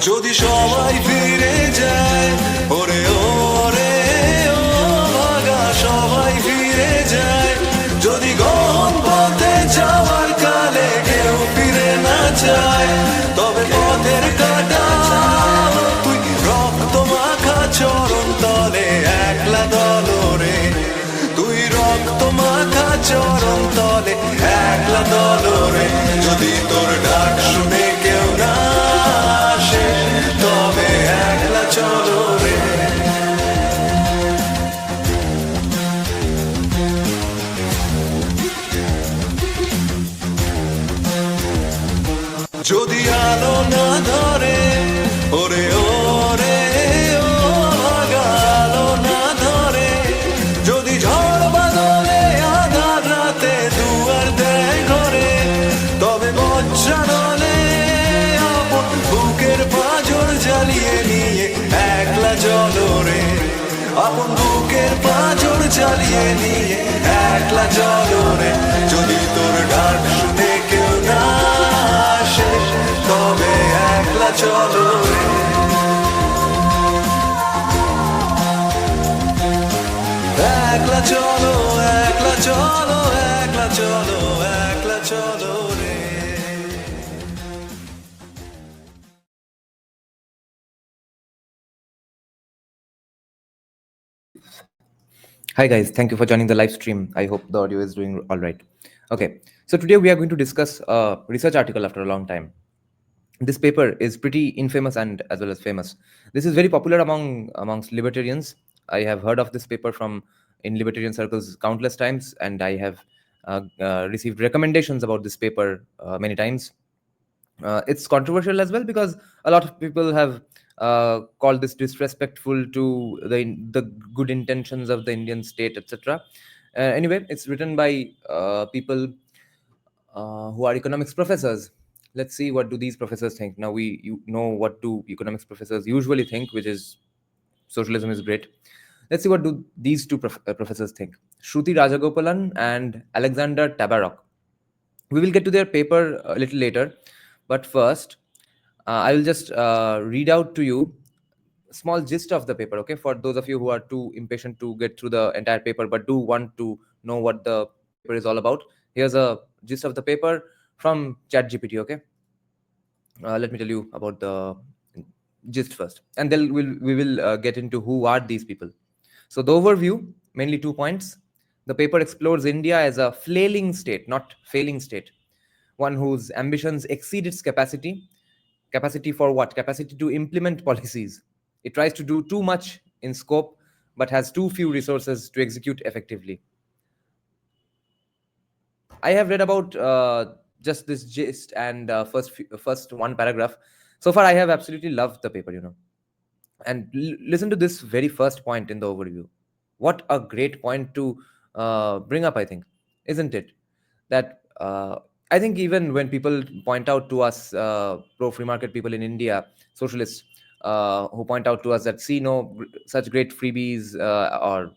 যদি সবাই ফিরে যায়, ওরে ওরে ও ভাগা সবাই ফিরে যায়, যদি গহন পথে যাওয়ার কালে কেউ ফিরে না যায়, তবে পথের কাটা তুই রক্ত মাখা চরণ তলে একলা দলরে, তুই রক্ত মাখা চরণ তলে একলা দলরে, যদি তোর ডাক শুনে কেউ না আসে তবে একলা চলো রে। যদি আলো না ধরে, ওরে ওরে ও ভাগা আলো না ধরে, যদি ঝড় বাদলে আধার রাতে দুয়ার দেয় ঘরে, তবে বজ্রা নলে আপন বুকের পাঁজর জ্বালিয়ে নিয়ে একলা চলো রে, আপন বুকের পাঁজর জ্বালিয়ে নিয়ে একলা চলো রে, যদি তোর ডাক শুনে কেউ না আসে তবে একলা চলো রে। একলা চলো, একলা চলো, একলা চলো, একলা চলো রে। Hi guys, thank you for joining the live stream. I hope the audio is doing all right. Okay, so today we are going to discuss a research article after a long time. This paper is pretty infamous and as well as famous. This is very popular amongst libertarians. I have heard of this paper from in libertarian circles countless times, and I have received recommendations about this paper many times. It's controversial as well because a lot of people have called this disrespectful to the good intentions of the Indian state, etc. Anyway, it's written by people who are economics professors. Let's see what do these professors think. Now you know what do economics professors usually think, which is socialism is great. Let's see what do these two professors think. SHRUTI Rajagopalan and Alexander Tabarrok. We will get to their paper a little later, but first I will just read out to you a small gist of the paper, okay, for those of you who are too impatient to get through the entire paper but do want to know what the paper is all about. Here's a gist of the paper from ChatGPT, okay. Let me tell you about the gist first, and then we will get into who are these people. So the overview, mainly 2 points. The paper explores India as a flailing state, not failing state, one whose ambitions exceed its capacity. Capacity for what? Capacity to implement policies. It tries to do too much in scope, but has too few resources to execute effectively. I have read about just this gist and first one paragraph. So far, I have absolutely loved the paper, And listen to this very first point in the overview. What a great point to bring up, I think, isn't it? That I think even when people point out to us, pro-free market people in India, socialists, who point out to us that, see, no, such great freebies or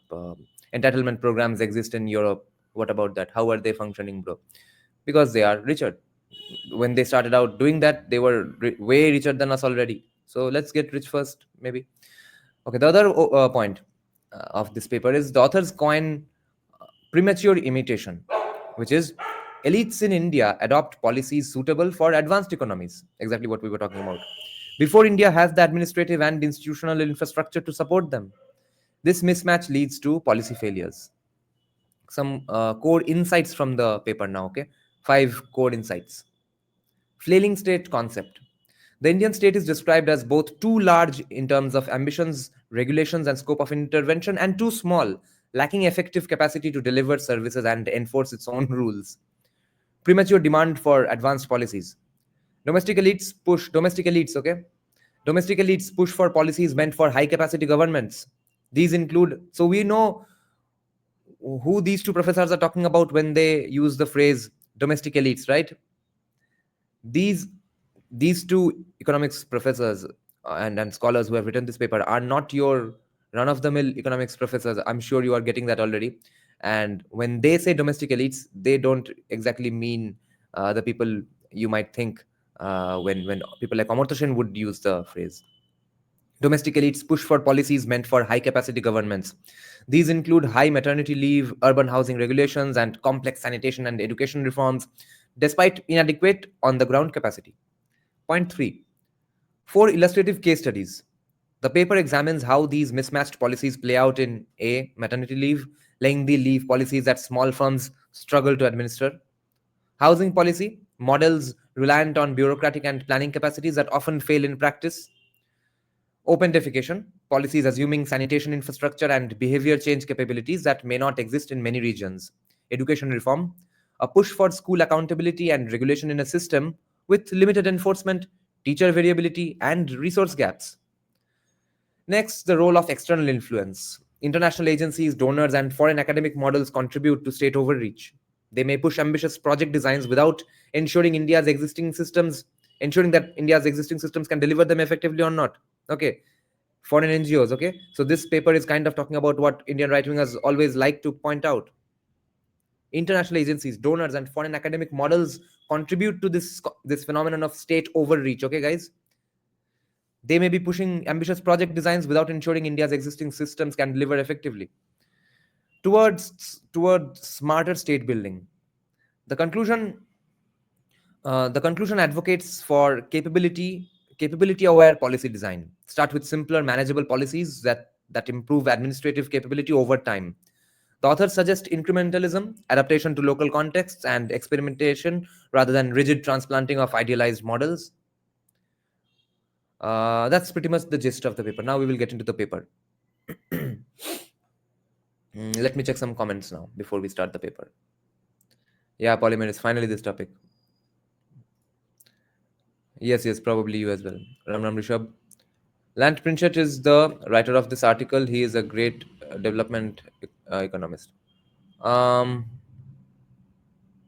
entitlement programs exist in Europe. What about that? How are they functioning, bro? Because they are richer. When they started out doing that, they were way richer than us already. So let's get rich first, maybe. Okay, the other point of this paper is the authors coin premature imitation, which is elites in India adopt policies suitable for advanced economies. Exactly what we were talking about. Before India has the administrative and institutional infrastructure to support them. This mismatch leads to policy failures. Some core insights from the paper now, okay? 5 core insights. Flailing state concept. The Indian state is described as both too large in terms of ambitions, regulations, and scope of intervention, and too small, lacking effective capacity to deliver services and enforce its own rules. Premature demand for advanced policies. Domestic elites push for policies meant for high-capacity governments. These include, so we know who these two professors are talking about when they use the phrase domestic elites, right? These two economics professors and scholars who have written this paper are not your run-of-the-mill economics professors. I'm sure you are getting that already. And when they say domestic elites, they don't exactly mean the people you might think when people like Amartya Sen would use the phrase. Domestic elites push for policies meant for high capacity governments. These include high maternity leave, urban housing regulations, and complex sanitation and education reforms, despite inadequate on the ground capacity. Point 3. Four illustrative case studies. The paper examines how these mismatched policies play out in A. Maternity leave, lengthy leave policies that small firms struggle to administer. Housing policy, models reliant on bureaucratic and planning capacities that often fail in practice. Open defecation, policies assuming sanitation infrastructure and behavior change capabilities that may not exist in many regions. Education reform, a push for school accountability and regulation in a system with limited enforcement, teacher variability, and resource gaps. Next, the role of external influence. International agencies, donors, and foreign academic models contribute to state overreach. They may push ambitious project designs without ensuring that India's existing systems can deliver them effectively or not. Okay. Foreign NGOs. Okay. So this paper is kind of talking about what Indian right wingers always like to point out. International agencies, donors, and foreign academic models contribute to this phenomenon of state overreach. Okay, guys. They may be pushing ambitious project designs without ensuring India's existing systems can deliver effectively. Towards smarter state building, the conclusion advocates for capability aware policy design. Start with simpler, manageable policies that improve administrative capability over time. The authors suggest incrementalism, adaptation to local contexts, and experimentation rather than rigid transplanting of idealized models. That's pretty much the gist of the paper. Now we will get into the paper. Let me check some comments now before we start the paper. Yeah, Polymer is finally this topic. Yes, probably you as well. Ram Rishabh. Lant Princhet is the writer of this article. He is a great development economist.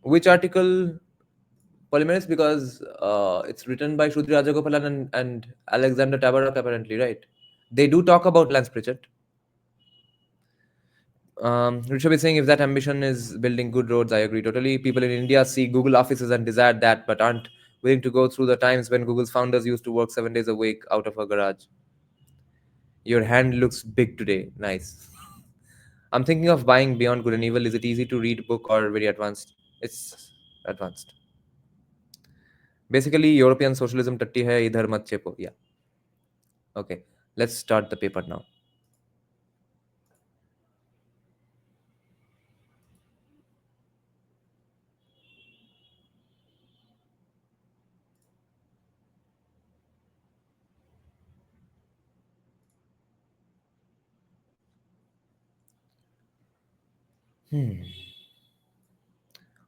Which article, Polymerase? Because it's written by SHRUTI Rajagopalan and Alexander TABARROK, apparently, right? They do talk about Lance Pritchett. Rishabh is saying, if that ambition is building good roads, I agree totally. People in India see Google offices and desire that, but aren't willing to go through the times when Google's founders used to work 7 days a week out of a garage. Your hand looks big today. Nice. I'm thinking of buying Beyond Good and Evil. Is it easy to read book or very advanced? It's advanced. Basically, European socialism tatti hai, idhar mat chepo. Yeah. Okay. Let's start the paper now.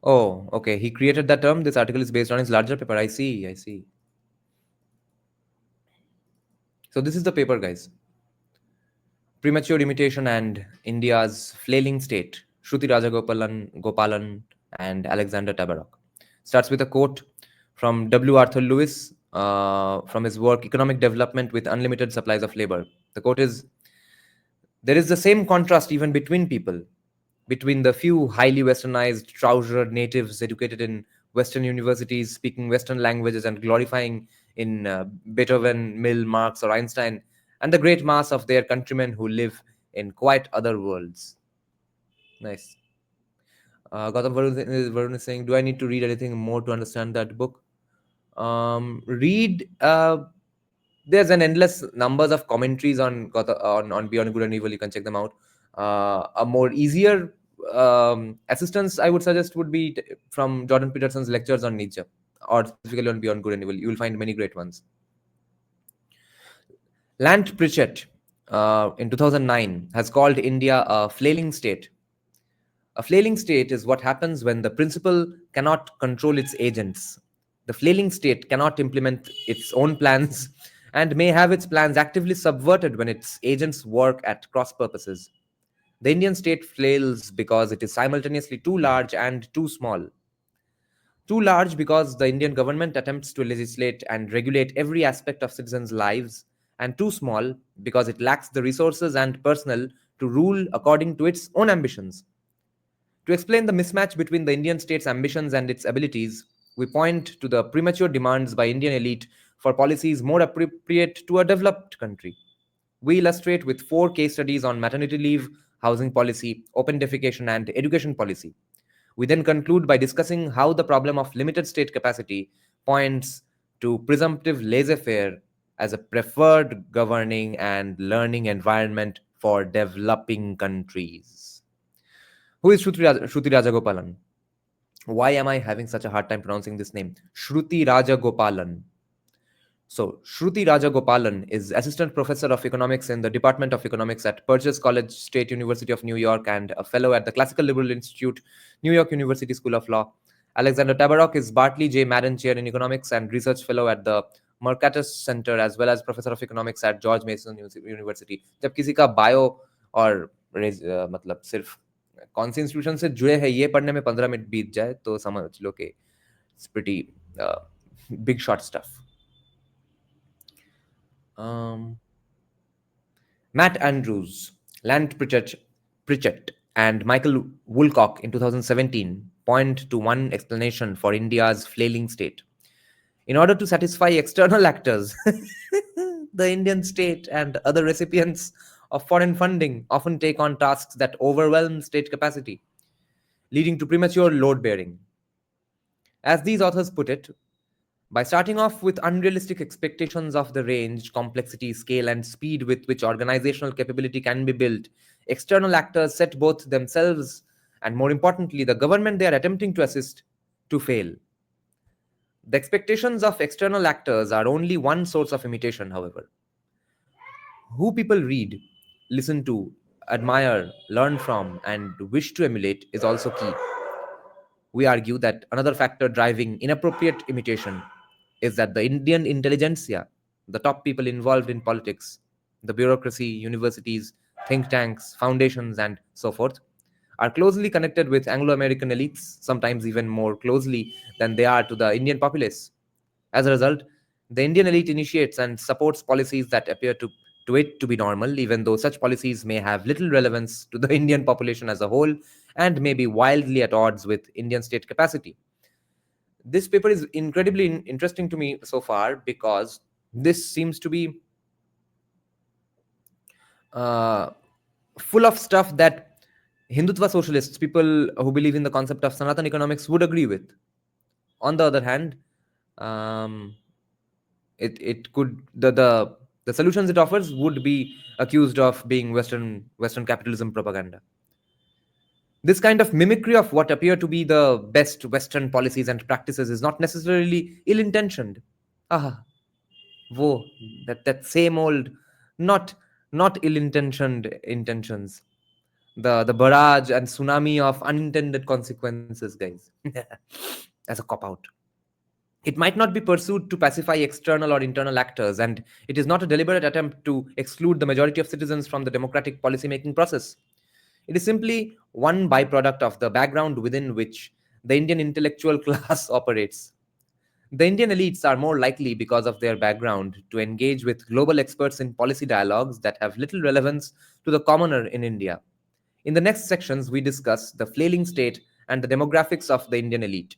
Oh, okay. He created that term. This article is based on his larger paper. I see. So this is the paper, guys. Premature Imitation and India's Flailing State, Shruti Gopalan, and Alexander TABARROK. Starts with a quote from W. Arthur Lewis from his work Economic Development with Unlimited Supplies of Labor. The quote is, there is the same contrast even between people, between the few highly westernized, trousered natives educated in Western universities, speaking Western languages and glorifying in Beethoven, Mill, Marx, or Einstein, and the great mass of their countrymen who live in quite other worlds. Nice. Gautam Varun is saying, do I need to read anything more to understand that book? Read. There's an endless numbers of commentaries on Beyond Good and Evil. You can check them out. A more easier assistance I would suggest would be from Jordan Peterson's lectures on Nietzsche, or specifically on Beyond Good and Evil. You will find many great ones. Lant Pritchett in 2009 has called India a flailing state. A flailing state is what happens when the principal cannot control its agents. The flailing state cannot implement its own plans and may have its plans actively subverted when its agents work at cross purposes. The Indian state flails because it is simultaneously too large and too small. Too large because the Indian government attempts to legislate and regulate every aspect of citizens' lives, and too small because it lacks the resources and personnel to rule according to its own ambitions. To explain the mismatch between the Indian state's ambitions and its abilities, We point to the premature demands by Indian elite for policies more appropriate to a developed country. We illustrate with 4 case studies on maternity leave, housing policy, open defecation, and education policy. We then conclude by discussing how the problem of limited state capacity points to presumptive laissez faire as a preferred governing and learning environment for developing countries. Who is Shruti Rajagopalan? Why am I having such a hard time pronouncing this name? Shruti Rajagopalan. So, Shruti Rajagopalan is Assistant Professor of Economics in the Department of Economics at Purchase College, State University of New York, and a Fellow at the Classical Liberal Institute, New York University School of Law. Alexander Tabarrok is Bartley J. Madden Chair in Economics and Research Fellow at the Mercatus Center, as well as Professor of Economics at George Mason University. जब किसी का bio और मतलब सिर्फ कौन सी institution से जुड़े हैं ये पढ़ने में 15 मिनट बीत जाए तो समझ लो कि it's pretty big shot stuff. Matt Andrews, Lant Pritchett, and Michael Woolcock in 2017 point to one explanation for India's flailing state. In order to satisfy external actors, the Indian state and other recipients of foreign funding often take on tasks that overwhelm state capacity, leading to premature load bearing. As these authors put it, by starting off with unrealistic expectations of the range, complexity, scale, and speed with which organizational capability can be built, external actors set both themselves and, more importantly, the government they are attempting to assist to fail. The expectations of external actors are only one source of imitation, however. Who people read, listen to, admire, learn from, and wish to emulate is also key. We argue that another factor driving inappropriate imitation is that the Indian intelligentsia, the top people involved in politics, the bureaucracy, universities, think tanks, foundations, and so forth, are closely connected with Anglo-American elites, sometimes even more closely than they are to the Indian populace. As a result, the Indian elite initiates and supports policies that appear to it to be normal, even though such policies may have little relevance to the Indian population as a whole and may be wildly at odds with Indian state capacity. This paper is incredibly interesting to me so far because this seems to be full of stuff that Hindutva socialists, people who believe in the concept of Sanatan economics, would agree with. On the other hand, it could the solutions it offers would be accused of being Western capitalism propaganda. This kind of mimicry of what appear to be the best Western policies and practices is not necessarily ill-intentioned. That same old, not ill-intentioned intentions. The barrage and tsunami of unintended consequences, guys, as a cop-out. It might not be pursued to pacify external or internal actors, and it is not a deliberate attempt to exclude the majority of citizens from the democratic policy-making process. It is simply one byproduct of the background within which the Indian intellectual class operates. The Indian elites are more likely, because of their background, to engage with global experts in policy dialogues that have little relevance to the commoner in India. In the next sections, we discuss the flailing state and the demographics of the Indian elite.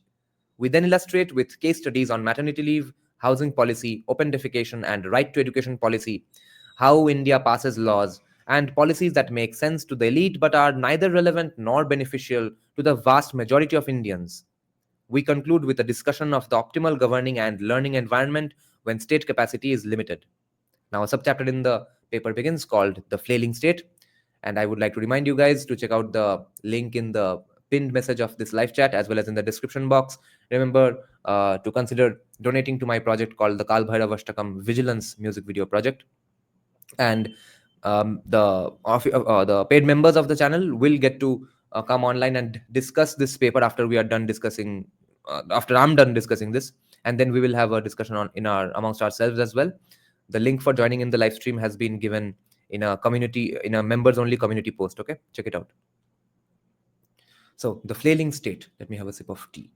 We then illustrate with case studies on maternity leave, housing policy, open defecation, and right to education policy, how India passes laws and policies that make sense to the elite but are neither relevant nor beneficial to the vast majority of Indians. We conclude with a discussion of the optimal governing and learning environment when state capacity is limited. Now, a subchapter in the paper begins called The Flailing State, and I would like to remind you guys to check out the link in the pinned message of this live chat as well as in the description box. Remember to consider donating to my project called the Kaal Bhairav Ashtakam Vigilance music video project. And the paid members of the channel will get to come online and discuss this paper after we are done discussing after I'm done discussing this, and then we will have a discussion amongst ourselves as well. The link for joining in the live stream has been given in a members only community post. Okay, check it out. So the flailing state. Let me have a sip of tea.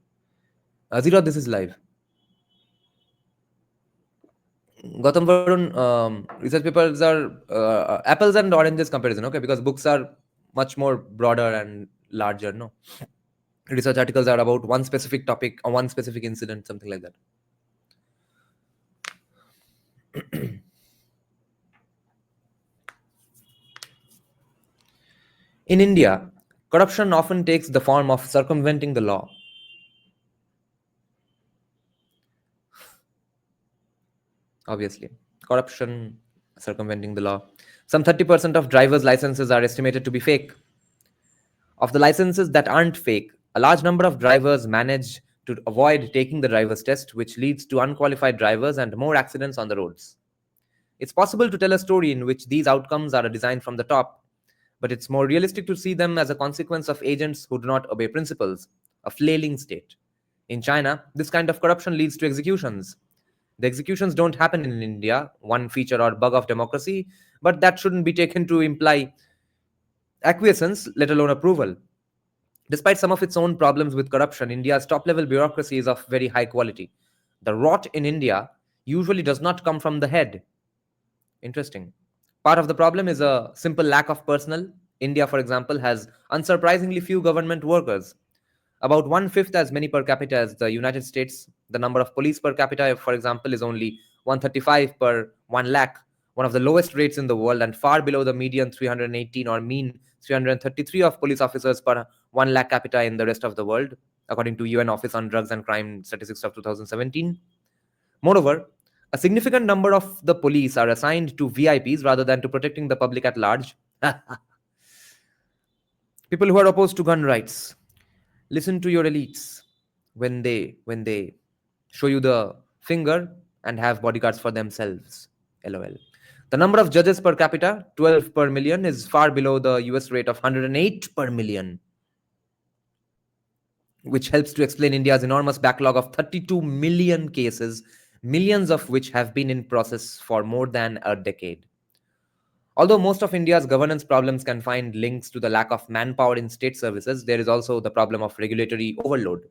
Zero, this is live. Gautam Varun, research papers are apples and oranges comparison, okay? Because books are much more broader and larger, no? Research articles are about one specific topic or one specific incident, something like that. In India, corruption often takes the form of circumventing the law. Obviously, corruption, circumventing the law. Some 30% of drivers' licenses are estimated to be fake. Of the licenses that aren't fake, a large number of drivers manage to avoid taking the driver's test, which leads to unqualified drivers and more accidents on the roads. It's possible to tell a story in which these outcomes are a design from the top, but it's more realistic to see them as a consequence of agents who do not obey principles, a flailing state. In China, this kind of corruption leads to executions. The executions don't happen in India, one feature or bug of democracy, but that shouldn't be taken to imply acquiescence, let alone approval. Despite some of its own problems with corruption, India's top level bureaucracy is of very high quality. The rot in India usually does not come from the head. Interesting. Part of the problem is a simple lack of personnel. India, for example, has unsurprisingly few government workers. About one fifth as many per capita as the United States. The number of police per capita, for example, is only 135 per 1 lakh, one of the lowest rates in the world and far below the median 318 or mean 333 of police officers per 1 lakh capita in the rest of the world, according to UN Office on Drugs and Crime Statistics of 2017. Moreover, a significant number of the police are assigned to VIPs rather than to protecting the public at large. People who are opposed to gun rights, listen to your elites when they show you the finger and have bodyguards for themselves. LOL. The number of judges per capita, 12 per million, is far below the US rate of 108 per million, which helps to explain India's enormous backlog of 32 million cases, millions of which have been in process for more than a decade. Although most of India's governance problems can find links to the lack of manpower in state services, there is also the problem of regulatory overload.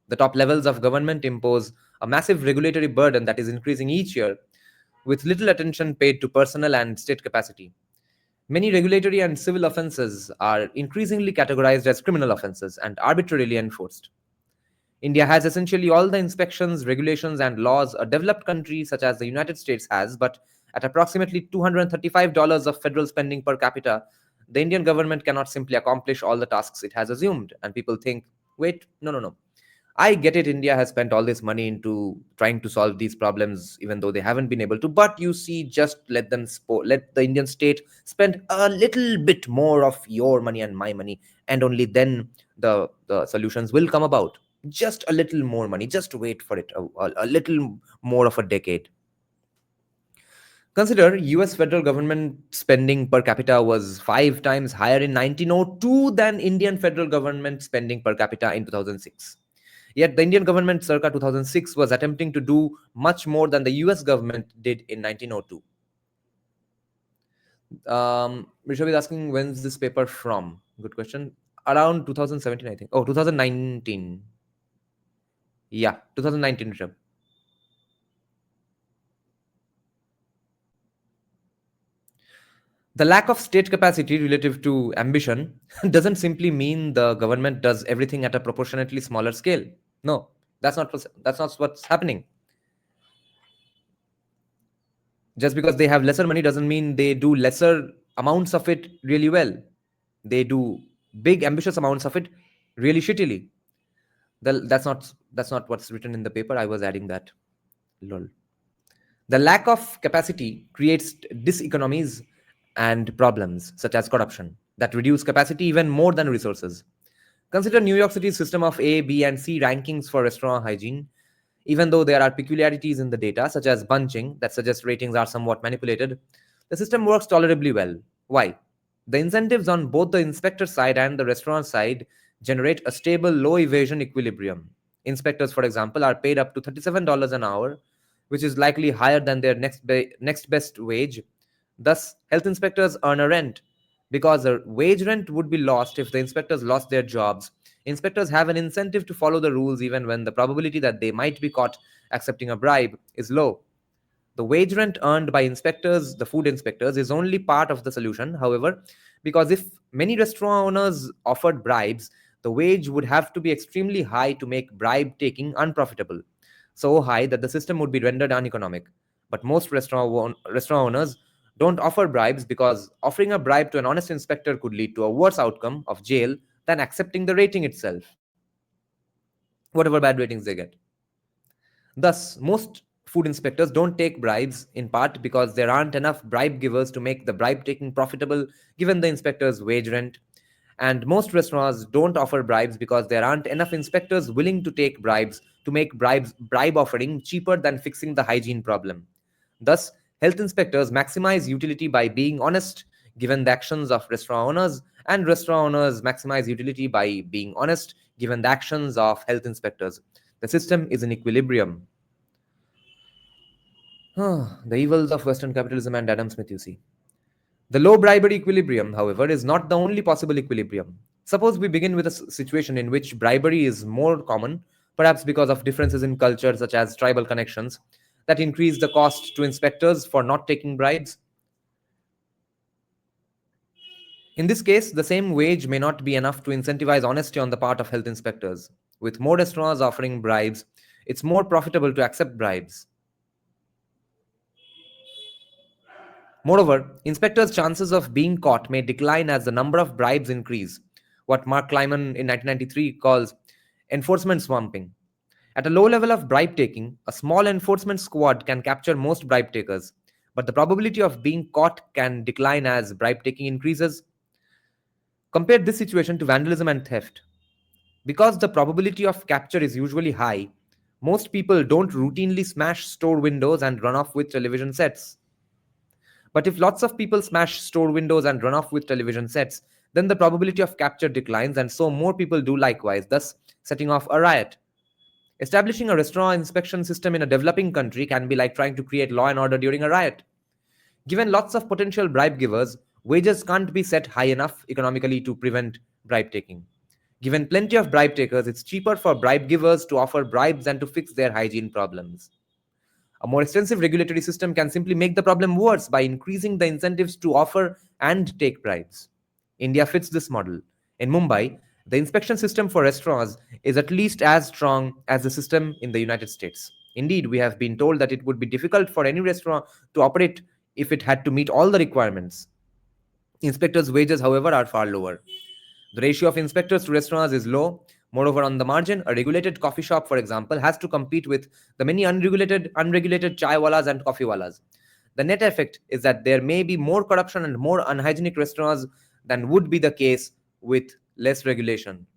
The top levels of government impose a massive regulatory burden that is increasing each year, with little attention paid to personnel and state capacity. Many regulatory and civil offenses are increasingly categorized as criminal offenses and arbitrarily enforced. India has essentially all the inspections, regulations, and laws a developed country such as the United States has, but at approximately $235 of federal spending per capita, the Indian government cannot simply accomplish all the tasks it has assumed. And people think, wait, no, no, no. I get it, India has spent all this money into trying to solve these problems, even though they haven't been able to. But you see, just let the Indian state spend a little bit more of your money and my money, and only then the solutions will come about. Just a little more money, just wait for it, a little more of a decade. Consider US federal government spending per capita was 5 times higher in 1902 than Indian federal government spending per capita in 2006. Yet the Indian government circa 2006 was attempting to do much more than the US government did in 1902. Rishabh is asking, when's this paper from? Good question. Around 2017, I think. Oh, 2019. Yeah, 2019, Rishabh. The lack of state capacity relative to ambition doesn't simply mean the government does everything at a proportionately smaller scale. No, that's not what's happening. Just because they have lesser money doesn't mean they do lesser amounts of it really well. They do big ambitious amounts of it really shittily. That's not what's written in the paper. I was adding that. Lol. The lack of capacity creates diseconomies and problems such as corruption that reduce capacity even more than resources. Consider New York City's system of A, B, and C rankings for restaurant hygiene. Even though there are peculiarities in the data, such as bunching, that suggests ratings are somewhat manipulated, the system works tolerably well. Why? The incentives on both the inspector side and the restaurant side generate a stable low evasion equilibrium. Inspectors, for example, are paid up to $37 an hour, which is likely higher than their next best wage. Thus, health inspectors earn a rent. Because a wage rent would be lost if the inspectors lost their jobs, inspectors have an incentive to follow the rules even when the probability that they might be caught accepting a bribe is low. The wage rent earned by inspectors, the food inspectors, is only part of the solution, however, because if many restaurant owners offered bribes, the wage would have to be extremely high to make bribe taking unprofitable, so high that the system would be rendered uneconomic. But most restaurant owners don't offer bribes because offering a bribe to an honest inspector could lead to a worse outcome of jail than accepting the rating itself, whatever bad ratings they get. Thus, most food inspectors don't take bribes in part because there aren't enough bribe givers to make the bribe taking profitable given the inspector's wage rent. And most restaurants don't offer bribes because there aren't enough inspectors willing to take bribes to make bribe offering cheaper than fixing the hygiene problem. Thus, health inspectors maximize utility by being honest given the actions of restaurant owners, and restaurant owners maximize utility by being honest given the actions of health inspectors. The system is in equilibrium. The evils of Western capitalism and Adam Smith, you see. The low bribery equilibrium, however, is not the only possible equilibrium. Suppose we begin with a situation in which bribery is more common, perhaps because of differences in culture such as tribal connections, that increase the cost to inspectors for not taking bribes. In this case, the same wage may not be enough to incentivize honesty on the part of health inspectors. With more restaurants offering bribes, it's more profitable to accept bribes. Moreover, inspectors' chances of being caught may decline as the number of bribes increase, what Mark Kleiman in 1993 calls enforcement swamping. At a low level of bribe taking, a small enforcement squad can capture most bribe takers, but the probability of being caught can decline as bribe taking increases. Compare this situation to vandalism and theft. Because the probability of capture is usually high, most people don't routinely smash store windows and run off with television sets. But if lots of people smash store windows and run off with television sets, then the probability of capture declines, and so more people do likewise, thus setting off a riot. Establishing a restaurant inspection system in a developing country can be like trying to create law and order during a riot. Given lots of potential bribe givers, wages can't be set high enough economically to prevent bribe taking. Given plenty of bribe takers, it's cheaper for bribe givers to offer bribes than to fix their hygiene problems. A more extensive regulatory system can simply make the problem worse by increasing the incentives to offer and take bribes. India fits this model. In Mumbai, the inspection system for restaurants is at least as strong as the system in the United States. Indeed, we have been told that it would be difficult for any restaurant to operate if it had to meet all the requirements. Inspectors' wages, however, are far lower. The ratio of inspectors to restaurants is low. Moreover, on the margin, a regulated coffee shop, for example, has to compete with the many unregulated chai walas and coffee walas. The net effect is that there may be more corruption and more unhygienic restaurants than would be the case with less regulation.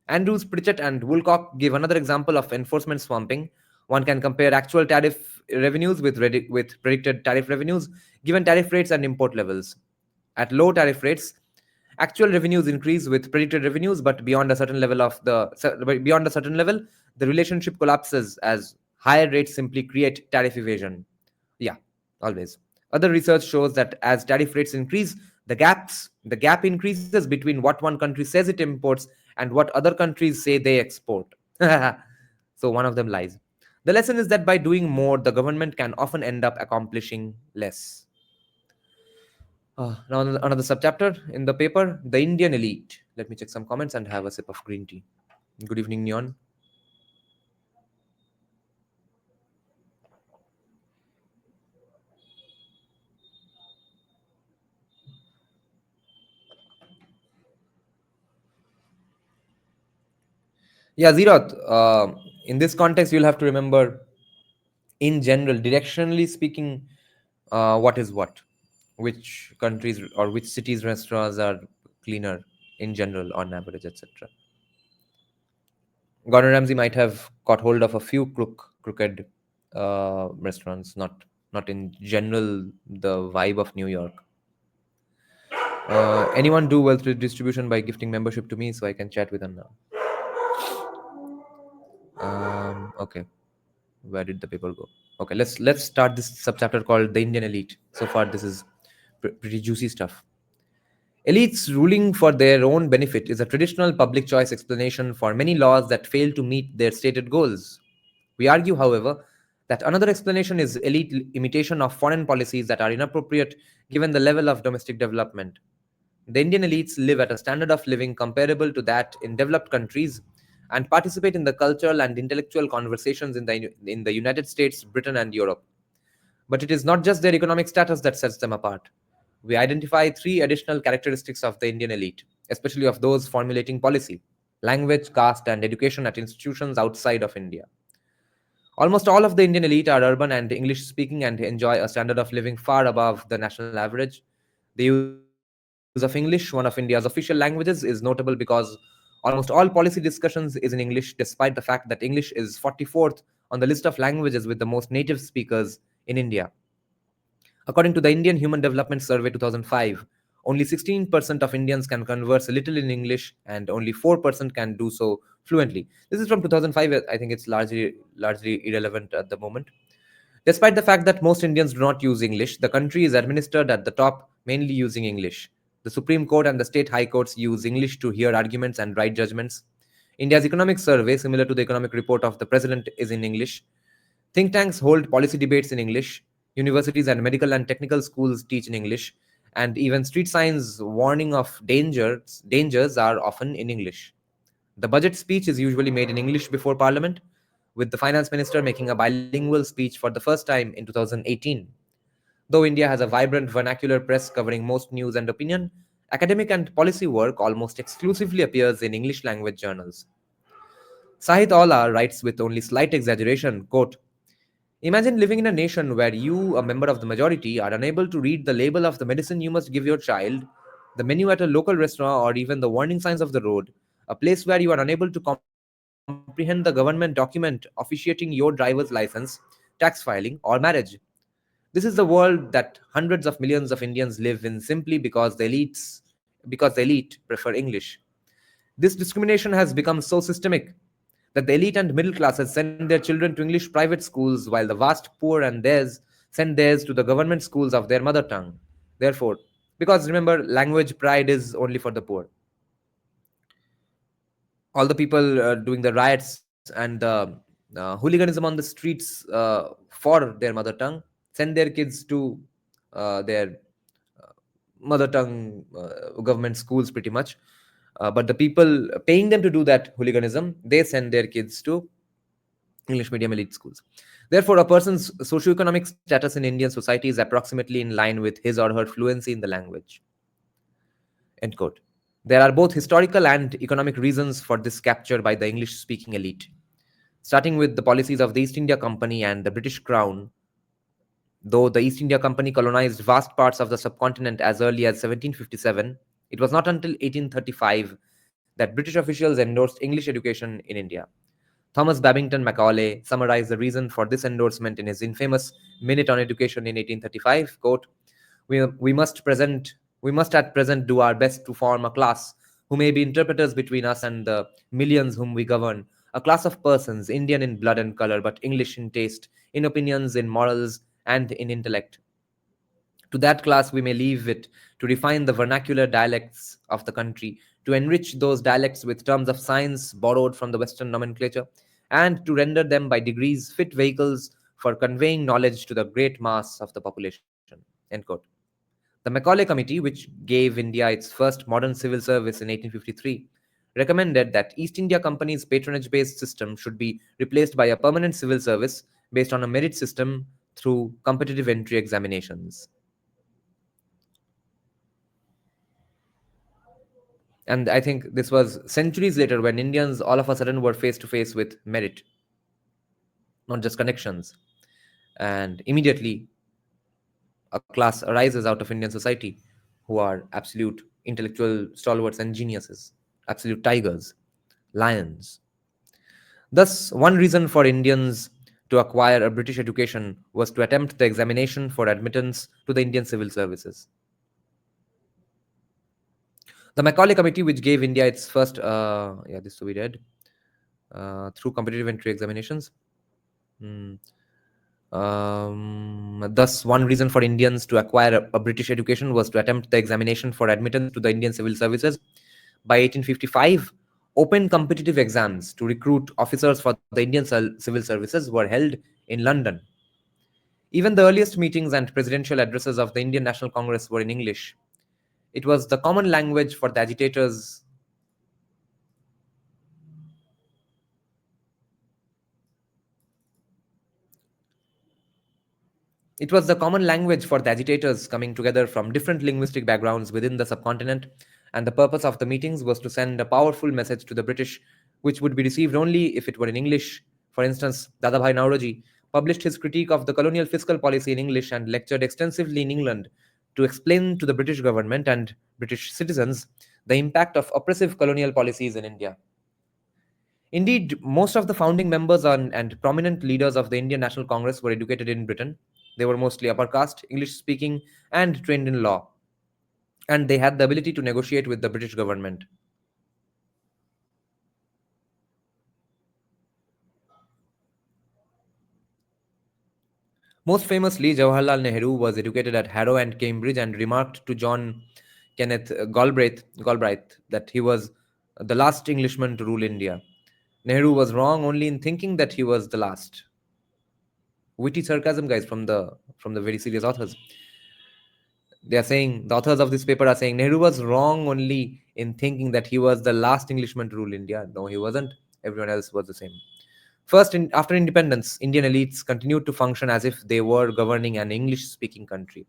Andrews, Pritchett, and Woolcock give another example of enforcement swamping. One can compare actual tariff revenues with predicted tariff revenues, given tariff rates and import levels. At low tariff rates, actual revenues increase with predicted revenues, but beyond a certain level, the relationship collapses as higher rates simply create tariff evasion. Yeah, always. Other research shows that as tariff rates increase, the gap increases between what one country says it imports and what other countries say they export. So one of them lies. The lesson is that by doing more, the government can often end up accomplishing less. Now, another subchapter in the paper, the Indian elite. Let me check some comments and have a sip of green tea. Good evening, Neon. Yeah, Zeroth, in this context, you'll have to remember, in general, directionally speaking, what is what? Which countries or which cities' restaurants are cleaner in general, on average, etc. Gordon Ramsay might have caught hold of a few crooked restaurants, not in general the vibe of New York. Anyone do wealth distribution by gifting membership to me so I can chat with them now? Okay, where did the paper go? Okay, let's start this subchapter called the Indian elite. So far, this is pretty juicy stuff. Elites ruling for their own benefit is a traditional public choice explanation for many laws that fail to meet their stated goals. We argue, however, that another explanation is elite imitation of foreign policies that are inappropriate given the level of domestic development. The Indian elites live at a standard of living comparable to that in developed countries and participate in the cultural and intellectual conversations in the United States, Britain, and Europe. But it is not just their economic status that sets them apart. We identify three additional characteristics of the Indian elite, especially of those formulating policy: language, caste, and education at institutions outside of India. Almost all of the Indian elite are urban and English speaking and enjoy a standard of living far above the national average. The use of English, one of India's official languages, is notable because almost all policy discussions is in English, despite the fact that English is 44th on the list of languages with the most native speakers in India. According to the Indian Human Development Survey 2005, only 16% of Indians can converse a little in English and only 4% can do so fluently. This is from 2005. I think it's largely irrelevant at the moment. Despite the fact that most Indians do not use English, the country is administered at the top mainly using English. The Supreme Court and the state high courts use English to hear arguments and write judgments. India's economic survey, similar to the economic report of the president, is in English. Think tanks hold policy debates in English. Universities and medical and technical schools teach in English. And even street signs warning of dangers are often in English. The budget speech is usually made in English before Parliament, with the finance minister making a bilingual speech for the first time in 2018. Though India has a vibrant vernacular press covering most news and opinion, academic and policy work almost exclusively appears in English language journals. Sahit Aula writes with only slight exaggeration, quote, "Imagine living in a nation where you, a member of the majority, are unable to read the label of the medicine you must give your child, the menu at a local restaurant, or even the warning signs of the road, a place where you are unable to comprehend the government document officiating your driver's license, tax filing, or marriage. This is the world that hundreds of millions of Indians live in simply because the elite prefer English. This discrimination has become so systemic that the elite and middle classes send their children to English private schools while the vast poor and theirs send theirs to the government schools of their mother tongue. Therefore, because remember, language pride is only for the poor. All the people doing the riots and the hooliganism on the streets for their mother tongue send their kids to their mother tongue government schools pretty much. But the people paying them to do that hooliganism, they send their kids to English medium elite schools. Therefore, a person's socioeconomic status in Indian society is approximately in line with his or her fluency in the language. End quote. There are both historical and economic reasons for this capture by the English speaking elite. Starting with the policies of the East India Company and the British Crown, though the East India Company colonized vast parts of the subcontinent as early as 1757, it was not until 1835 that British officials endorsed English education in India. Thomas Babington Macaulay summarized the reason for this endorsement in his infamous Minute on Education in 1835, quote, we must at present do our best to form a class who may be interpreters between us and the millions whom we govern, a class of persons, Indian in blood and color, but English in taste, in opinions, in morals, and in intellect. To that class we may leave it to refine the vernacular dialects of the country, to enrich those dialects with terms of science borrowed from the Western nomenclature, and to render them by degrees fit vehicles for conveying knowledge to the great mass of the population. End quote. The Macaulay Committee, which gave India its first modern civil service in 1853, recommended that East India Company's patronage-based system should be replaced by a permanent civil service based on a merit system through competitive entry examinations. And I think this was centuries later when Indians all of a sudden were face to face with merit, not just connections. And immediately a class arises out of Indian society who are absolute intellectual stalwarts and geniuses, absolute tigers, lions. Thus, one reason for Indians to acquire a British education was to attempt the examination for admittance to the Indian civil services. The Macaulay Committee, which gave India its first, this we read, through competitive entry examinations. Thus, one reason for Indians to acquire a British education was to attempt the examination for admittance to the Indian civil services. By 1855, open competitive exams to recruit officers for the Indian civil services were held in London. Even the earliest meetings and presidential addresses of the Indian National Congress were in English. It was the common language for the agitators. It was the common language for the agitators coming together from different linguistic backgrounds within the subcontinent, and the purpose of the meetings was to send a powerful message to the British, which would be received only if it were in English. For instance, Dadabhai Naoroji published his critique of the colonial fiscal policy in English and lectured extensively in England to explain to the British government and British citizens the impact of oppressive colonial policies in India. Indeed, most of the founding members and prominent leaders of the Indian National Congress were educated in Britain. They were mostly upper caste, English speaking, and trained in law, and they had the ability to negotiate with the British government. Most famously, Jawaharlal Nehru was educated at Harrow and Cambridge and remarked to John Kenneth Galbraith that he was the last Englishman to rule India. Nehru was wrong only in thinking that he was the last. Witty sarcasm, guys, from the very serious authors. They are saying, the authors of this paper are saying, Nehru was wrong only in thinking that he was the last Englishman to rule India. No, he wasn't. Everyone else was the same. First, after independence, Indian elites continued to function as if they were governing an English speaking country.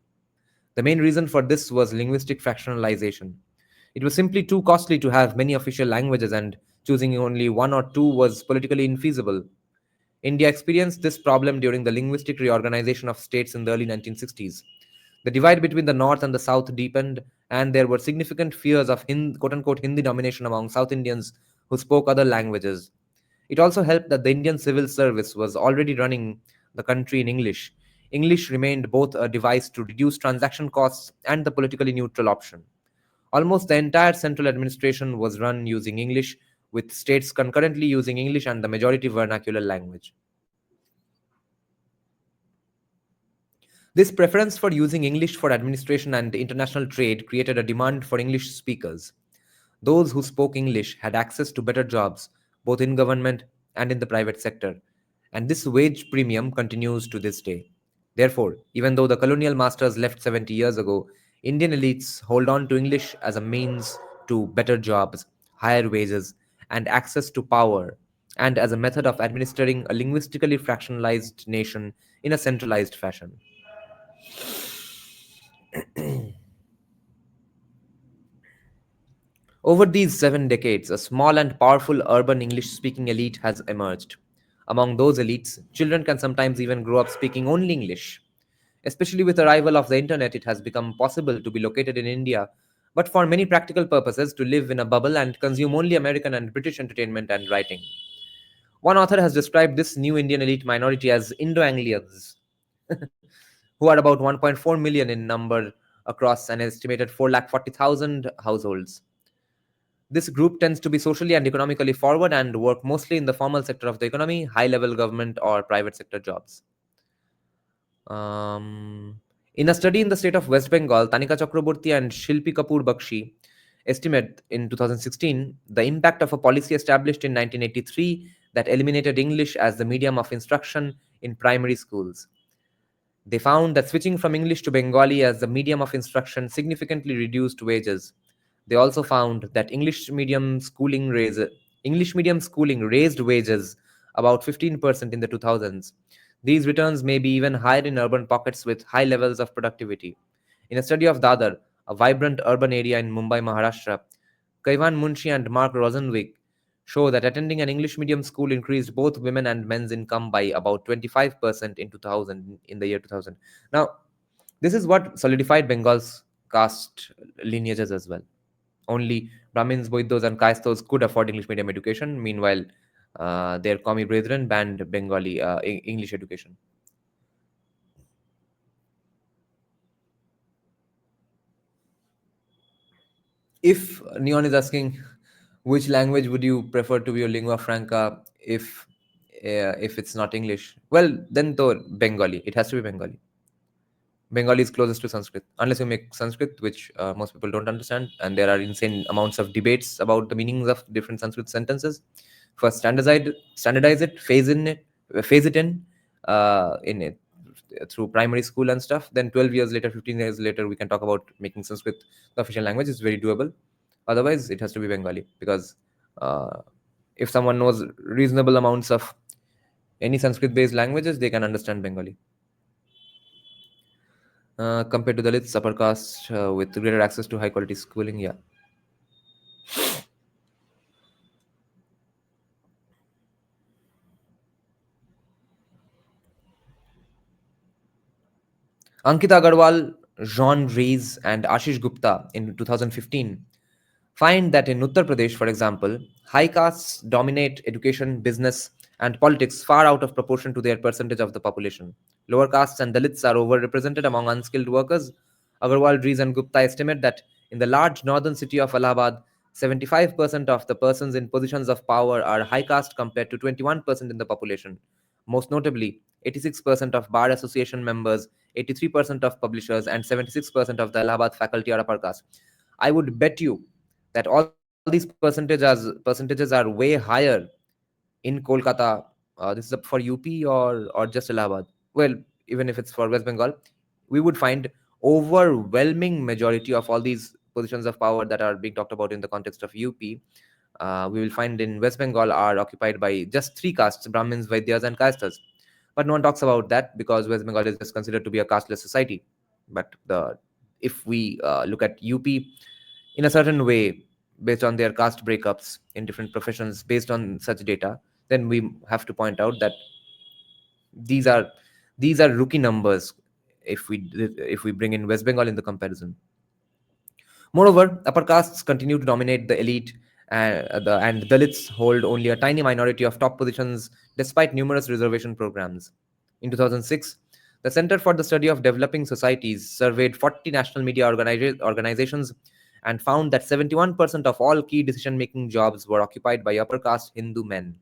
The main reason for this was linguistic fractionalization. It was simply too costly to have many official languages, and choosing only one or two was politically infeasible. India experienced this problem during the linguistic reorganization of states in the early 1960s. The divide between the North and the South deepened, and there were significant fears of quote unquote Hindi domination among South Indians who spoke other languages. It also helped that the Indian civil service was already running the country in English. English remained both a device to reduce transaction costs and the politically neutral option. Almost the entire central administration was run using English, with states concurrently using English and the majority vernacular language. This preference for using English for administration and international trade created a demand for English speakers. Those who spoke English had access to better jobs, both in government and in the private sector, and this wage premium continues to this day. Therefore, even though the colonial masters left 70 years ago, Indian elites hold on to English as a means to better jobs, higher wages, and access to power, and as a method of administering a linguistically fractionalized nation in a centralized fashion. Over these 7 decades, a small and powerful urban English speaking elite has emerged. Among those elites, children can sometimes even grow up speaking only English. Especially with the arrival of the internet, it has become possible to be located in India, but for many practical purposes, to live in a bubble and consume only American and British entertainment and writing. One author has described this new Indian elite minority as Indo-Anglians, who are about 1.4 million in number across an estimated 440,000 households. This group tends to be socially and economically forward and work mostly in the formal sector of the economy, high level government, or private sector jobs. In a study in the state of West Bengal, Tanika Chakraborty and Shilpi Kapoor Bakshi estimate in 2016 the impact of a policy established in 1983 that eliminated English as the medium of instruction in primary schools. They found that switching from English to Bengali as the medium of instruction significantly reduced wages. They also found that English medium schooling raised wages about 15% in the 2000s. These returns may be even higher in urban pockets with high levels of productivity. In a study of Dadar, a vibrant urban area in Mumbai, Maharashtra, Kaivan Munshi and Mark Rosenwig show that attending an English medium school increased both women and men's income by about 25% in the year 2000. Now, this is what solidified Bengal's caste lineages as well. Only Brahmins, Boidos, and Kaistos could afford English medium education. Meanwhile, their Komi brethren banned Bengali English education. If Neon is asking, which language would you prefer to be your lingua franca if it's not English? Well, then though Bengali. It has to be Bengali. Bengali is closest to Sanskrit, unless you make Sanskrit, which most people don't understand, and there are insane amounts of debates about the meanings of different Sanskrit sentences. First, standardize it, phase it in, through primary school and stuff, then 12 years later, 15 years later, we can talk about making Sanskrit the official language. It's very doable. Otherwise, it has to be Bengali, because uh, if someone knows reasonable amounts of any Sanskrit based languages, they can understand Bengali. Compared to Dalits, upper caste with greater access to high quality schooling. Yeah. Ankita Agarwal, Jean Rees, and Ashish Gupta in 2015 find that in Uttar Pradesh, for example, high castes dominate education, business, and politics far out of proportion to their percentage of the population. Lower castes and Dalits are overrepresented among unskilled workers. Agarwal, Rees, and Gupta estimate that in the large northern city of Allahabad, 75% of the persons in positions of power are high caste compared to 21% in the population. Most notably, 86% of Bar Association members, 83% of publishers, and 76% of the Allahabad faculty are upper caste. I would bet you that all these percentages are way higher in Kolkata. This is up for UP or just Allahabad. Well, even if it's for West Bengal, we would find overwhelming majority of all these positions of power that are being talked about in the context of UP. We will find in West Bengal are occupied by just three castes: Brahmins, Vaidyas, and Kayasthas. But no one talks about that because West Bengal is just considered to be a casteless society. But if we look at UP in a certain way, based on their caste breakups in different professions, based on such data, then we have to point out that these are these are rookie numbers if we bring in West Bengal in the comparison. Moreover, upper castes continue to dominate the elite, and Dalits hold only a tiny minority of top positions despite numerous reservation programs. In 2006, the Center for the Study of Developing Societies surveyed 40 national media organizations and found that 71% of all key decision making jobs were occupied by upper caste Hindu men.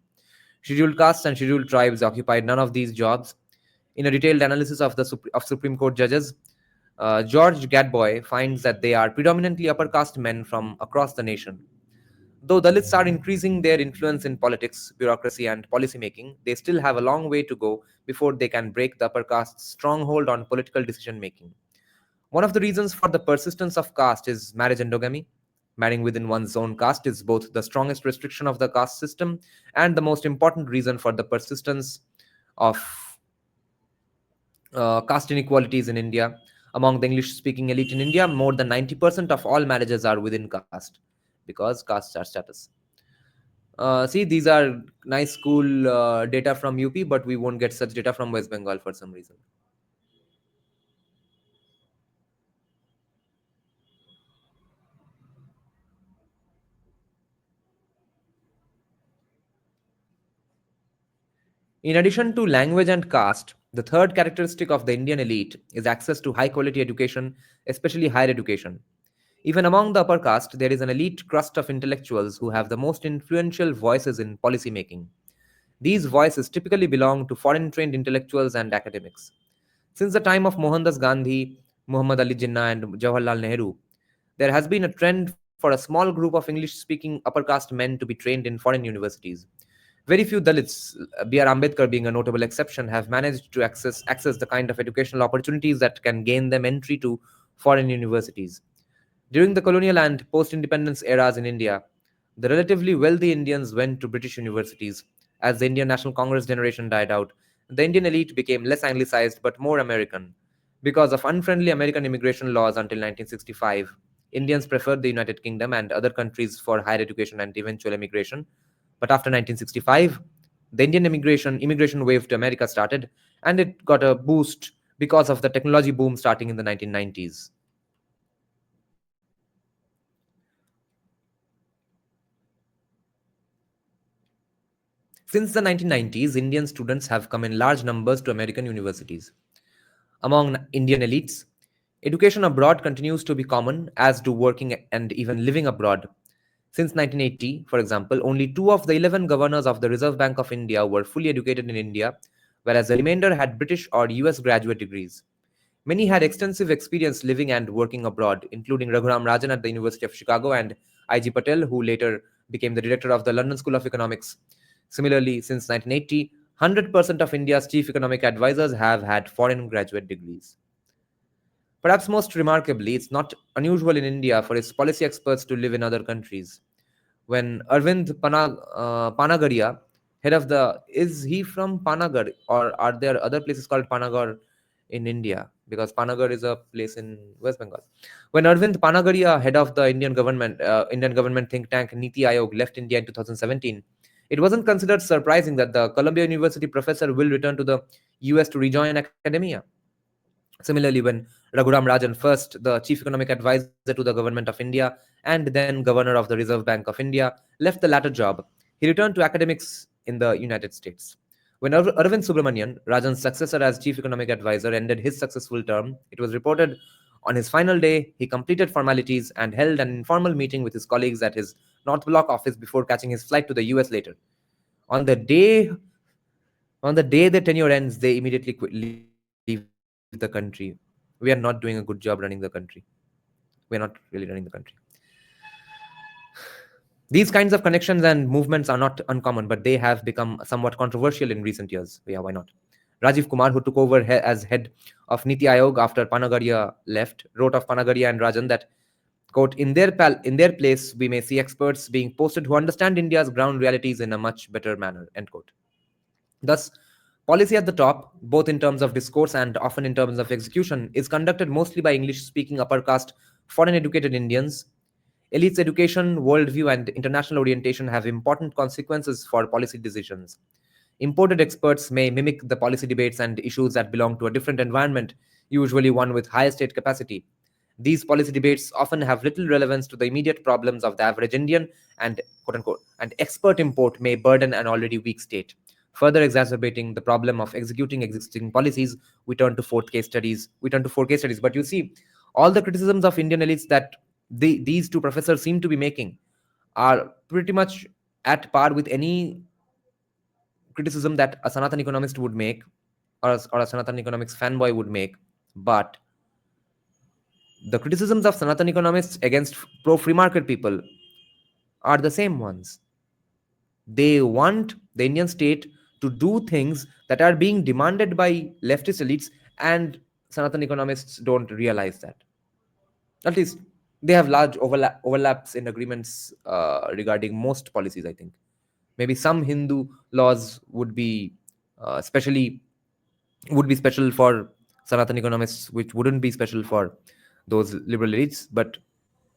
Scheduled castes and scheduled tribes occupied none of these jobs. In a detailed analysis of Supreme Court judges, George Gadboy finds that they are predominantly upper caste men from across the nation. Though Dalits are increasing their influence in politics, bureaucracy, and policymaking, they still have a long way to go before they can break the upper caste's stronghold on political decision making. One of the reasons for the persistence of caste is marriage endogamy. Marrying within one's own caste is both the strongest restriction of the caste system and the most important reason for the persistence of caste inequalities in India. Among the English speaking elite in India, more than 90% of all marriages are within caste because castes are status. See, these are nice, cool data from UP, but we won't get such data from West Bengal for some reason. In addition to language and caste, the third characteristic of the Indian elite is access to high quality education, especially higher education. Even among the upper caste, there is an elite crust of intellectuals who have the most influential voices in policy making. These voices typically belong to foreign trained intellectuals and academics. Since the time of Mohandas Gandhi, Muhammad Ali Jinnah, and Jawaharlal Nehru, there has been a trend for a small group of English speaking upper caste men to be trained in foreign universities. Very few Dalits, B.R. Ambedkar being a notable exception, have managed to access the kind of educational opportunities that can gain them entry to foreign universities. During the colonial and post independence eras in India, the relatively wealthy Indians went to British universities. As the Indian National Congress generation died out, the Indian elite became less anglicized but more American. Because of unfriendly American immigration laws until 1965, Indians preferred the United Kingdom and other countries for higher education and eventual immigration. But after 1965, the Indian immigration wave to America started, and it got a boost because of the technology boom starting in the 1990s. Since the 1990s, Indian students have come in large numbers to American universities. Among Indian elites, education abroad continues to be common, as do working and even living abroad. Since 1980, for example, only 2 of the 11 governors of the Reserve Bank of India were fully educated in India, whereas the remainder had British or US graduate degrees. Many had extensive experience living and working abroad, including Raghuram Rajan at the University of Chicago and I.G. Patel, who later became the director of the London School of Economics. Similarly, since 1980, 100% of India's chief economic advisors have had foreign graduate degrees. Perhaps most remarkably, it's not unusual in India for its policy experts to live in other countries. When Panagaria, head of the, is he from Panagar, or are there other places called Panagar in India? Because Panagar is a place in West Bengal. When Arvind Panagaria, head of the Indian government think tank Niti Aayog, left India in 2017, it wasn't considered surprising that the Columbia University professor will return to the US to rejoin academia. Similarly, when Raghuram Rajan, first the chief economic advisor to the government of India and then governor of the Reserve Bank of India, left the latter job, he returned to academics in the United States. When Arvind Subramanian, Rajan's successor as chief economic advisor, ended his successful term, it was reported on his final day he completed formalities and held an informal meeting with his colleagues at his North Block office before catching his flight to the US later. On the day on the day their tenure ends, they immediately leave the country. We are not doing a good job running the country. We are not really running the country. These kinds of connections and movements are not uncommon, but they have become somewhat controversial in recent years. Yeah, why not? Rajiv Kumar, who took over as head of Niti Aayog after Panagaria left, wrote of Panagaria and Rajan that, quote, in their place, we may see experts being posted who understand India's ground realities in a much better manner, end quote. Thus, policy at the top, both in terms of discourse and often in terms of execution, is conducted mostly by English speaking upper caste, foreign educated Indians. Elites' education, worldview, and international orientation have important consequences for policy decisions. Imported experts may mimic the policy debates and issues that belong to a different environment, usually one with higher state capacity. These policy debates often have little relevance to the immediate problems of the average Indian, and quote unquote, and expert import may burden an already weak state. Further exacerbating the problem of executing existing policies, we turn to four case studies. But you see, all the criticisms of Indian elites that these two professors seem to be making are pretty much at par with any criticism that a Sanatan economist would make, or a Sanatan economics fanboy would make. But the criticisms of Sanatan economists against pro free market people are the same ones. They want the Indian state to do things that are being demanded by leftist elites, and Sanatan economists don't realize that. At least they have large overlaps in agreements regarding most policies, I think. Maybe some Hindu laws especially would be special for Sanatan economists, which wouldn't be special for those liberal elites. But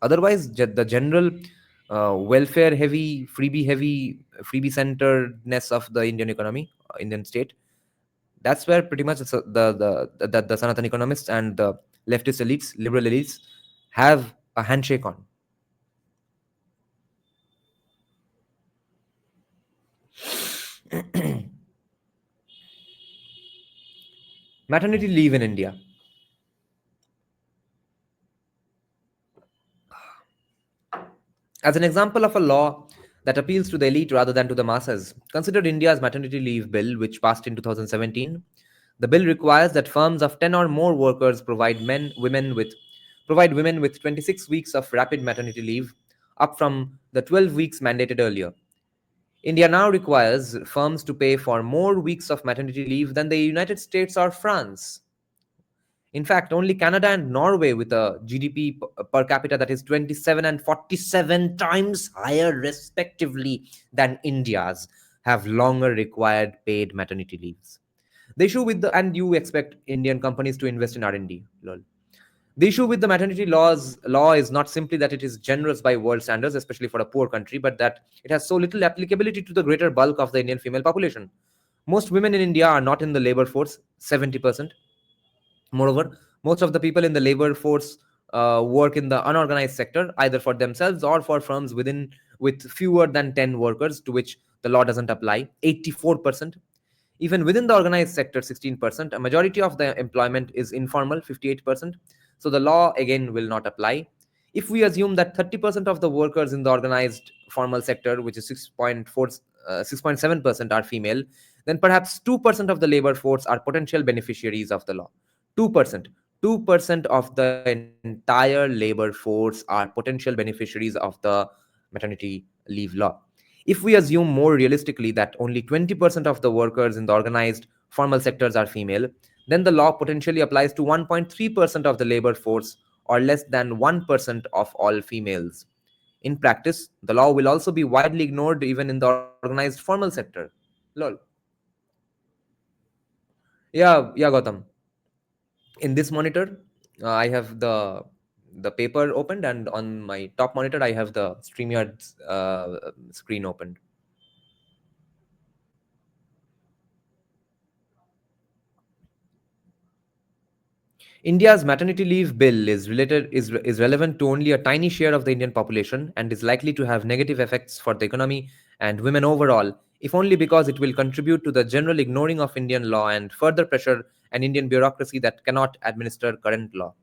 otherwise, the general welfare heavy, freebie centeredness of the Indian economy, Indian state, that's where pretty much the Sanatan economists and the leftist elites, liberal elites, have a handshake on. Maternity leave in India. As an example of a law that appeals to the elite rather than to the masses, consider India's maternity leave bill, which passed in 2017. The bill requires that firms of 10 or more workers provide women with 26 weeks of rapid maternity leave, up from the 12 weeks mandated earlier. India now requires firms to pay for more weeks of maternity leave than the United States or France. In fact, only Canada and Norway, with a GDP per capita that is 27 and 47 times higher, respectively, than India's, have longer required paid maternity leaves. The issue with the and you expect Indian companies to invest in R&D. Lol. The issue with the maternity law is not simply that it is generous by world standards, especially for a poor country, but that it has so little applicability to the greater bulk of the Indian female population. Most women in India are not in the labor force, 70%. Moreover, most of the people in the labor force work in the unorganized sector, either for themselves or for firms with fewer than 10 workers, to which the law doesn't apply, 84%. Even within the organized sector, 16%. A majority of the employment is informal, 58%. So the law again will not apply. If we assume that 30% of the workers in the organized formal sector, which is 6.7%, are female, then perhaps 2% of the labor force are potential beneficiaries of the law. 2%. 2% of the entire labor force are potential beneficiaries of the maternity leave law. If we assume more realistically that only 20% of the workers in the organized formal sectors are female, then the law potentially applies to 1.3% of the labor force, or less than 1% of all females. In practice, the law will also be widely ignored even in the organized formal sector. Lol. Yeah, Gautam. In this monitor, I have the paper opened, and on my top monitor, I have the StreamYard screen opened. India's maternity leave bill is relevant to only a tiny share of the Indian population and is likely to have negative effects for the economy and women overall, if only because it will contribute to the general ignoring of Indian law and further pressure an Indian bureaucracy that cannot administer current law.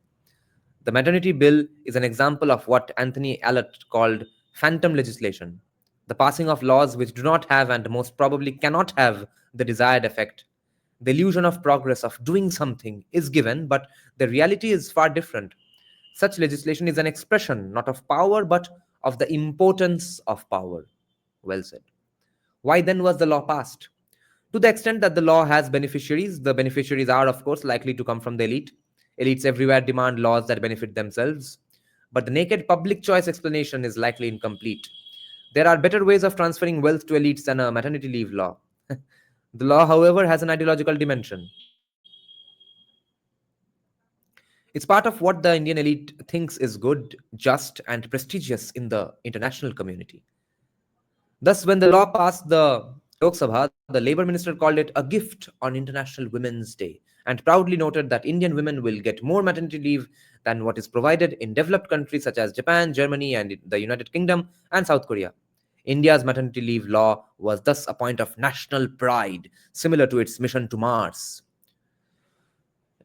The maternity bill is an example of what Anthony Allott called phantom legislation, the passing of laws which do not have and most probably cannot have the desired effect. The illusion of progress, of doing something, is given, but the reality is far different. Such legislation is an expression not of power but of the importance of power. Well said. Why then was the law passed? To the extent that the law has beneficiaries, the beneficiaries are, of course, likely to come from the elite. Elites everywhere demand laws that benefit themselves. But the naked public choice explanation is likely incomplete. There are better ways of transferring wealth to elites than a maternity leave law. The law, however, has an ideological dimension. It's part of what the Indian elite thinks is good, just, and prestigious in the international community. Thus, when the law passed the Lok Sabha, the Labour Minister called it a gift on International Women's Day and proudly noted that Indian women will get more maternity leave than what is provided in developed countries such as Japan, Germany, and the United Kingdom and South Korea. India's maternity leave law was thus a point of national pride, similar to its mission to Mars.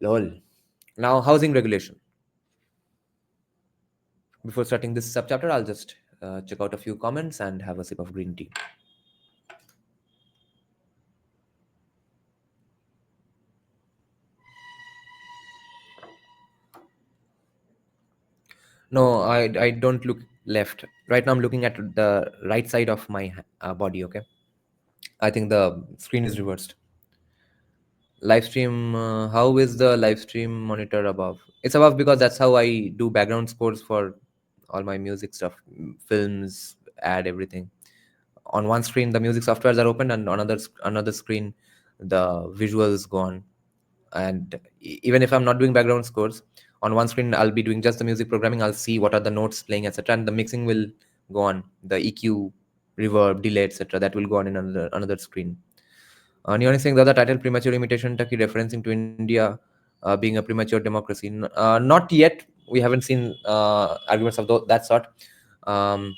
Lol. Now, housing regulation. Before starting this subchapter, I'll just check out a few comments and have a sip of green tea. No, I don't look left. Right now, I'm looking at the right side of my body. Okay, I think the screen is reversed. Live stream. How is the live stream monitor above? It's above because that's how I do background scores for all my music stuff, films, ad, everything. On one screen, the music softwares are open, and on another screen, the visuals go on. And even if I'm not doing background scores, on one screen I'll be doing just the music programming. I'll see what are the notes playing, etc., and the mixing will go on. The EQ, reverb, delay, etc., that will go on in another screen. Neon is saying the other title, Premature Imitation Turkey, referencing to India being a premature democracy. Not yet. We haven't seen arguments of that sort. Um,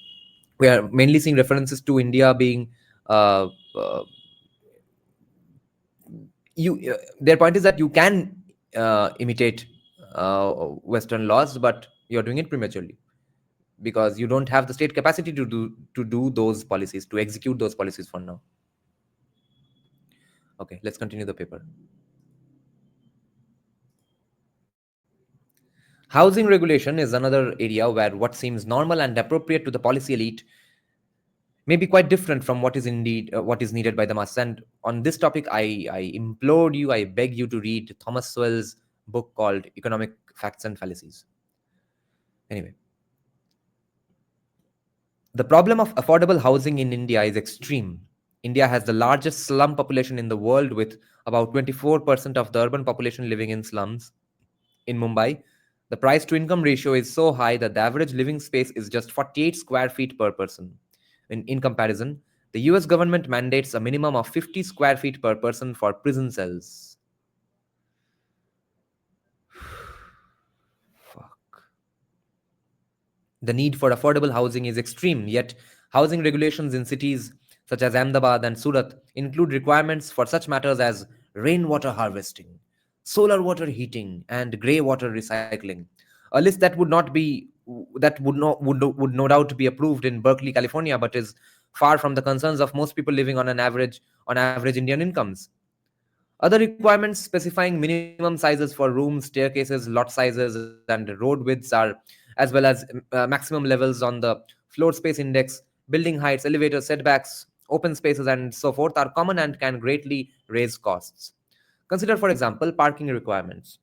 we are mainly seeing references to India being uh, uh, their point is that you can imitate Western laws, but you're doing it prematurely because you don't have the state capacity to do those policies, to execute those policies for now. Okay, let's continue the paper. Housing regulation is another area where what seems normal and appropriate to the policy elite may be quite different from what is indeed what is needed by the masses. And on this topic, I implore you, I beg you to read Thomas Sowell's book called Economic Facts and Fallacies. Anyway, the problem of affordable housing in India is extreme. India has the largest slum population in the world, with about 24% of the urban population living in slums. In Mumbai, the price to income ratio is so high that the average living space is just 48 square feet per person. In comparison, the US government mandates a minimum of 50 square feet per person for prison cells. Fuck. The need for affordable housing is extreme, yet housing regulations in cities such as Ahmedabad and Surat include requirements for such matters as rainwater harvesting, solar water heating, and grey water recycling. A list that would not be that would no doubt be approved in Berkeley, California, but is far from the concerns of most people living on average Indian incomes. Other requirements specifying minimum sizes for rooms, staircases, lot sizes, and road widths are, as well as maximum levels on the floor space index, Building heights, elevators, setbacks, open spaces, and so forth are common and can greatly raise costs. Consider, for example, parking requirements.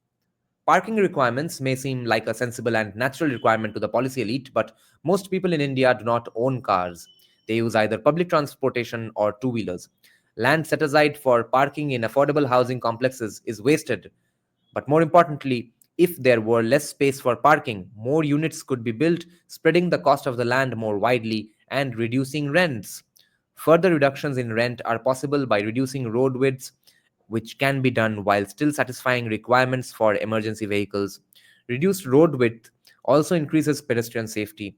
Parking requirements may seem like a sensible and natural requirement to the policy elite, but most people in India do not own cars. They use either public transportation or two wheelers. Land set aside for parking in affordable housing complexes is wasted. But more importantly, if there were less space for parking, more units could be built, spreading the cost of the land more widely and reducing rents. Further reductions in rent are possible by reducing road widths, which can be done while still satisfying requirements for emergency vehicles. Reduced road width also increases pedestrian safety.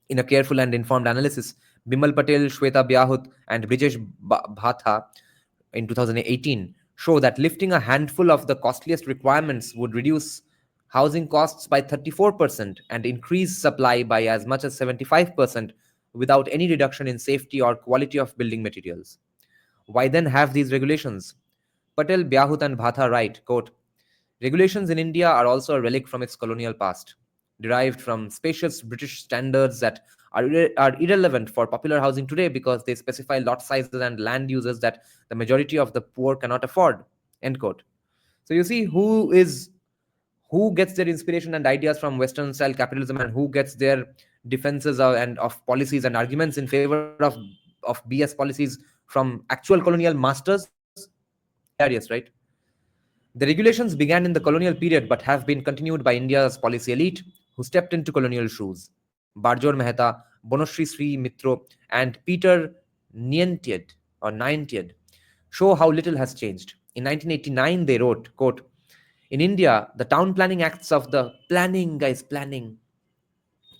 In a careful and informed analysis, Bimal Patel, Shweta Byahut, and Brijesh Bhatha in 2018 show that lifting a handful of the costliest requirements would reduce housing costs by 34% and increase supply by as much as 75% without any reduction in safety or quality of building materials. Why then have these regulations? Patel, Byahut, and Bhatha write, quote, regulations in India are also a relic from its colonial past, derived from spacious British standards that are irrelevant for popular housing today because they specify lot sizes and land uses that the majority of the poor cannot afford. End quote. So you see who gets their inspiration and ideas from Western style capitalism and who gets their defenses of policies and arguments in favor of BS policies from actual colonial masters? Hilarious, right? The regulations began in the colonial period but have been continued by India's policy elite who stepped into colonial shoes. Barjor Mehta, Bonoshri Sri Mitro, and Peter Nientiad show how little has changed. In 1989, they wrote, quote, in India, the town planning acts of the planning, guys, planning.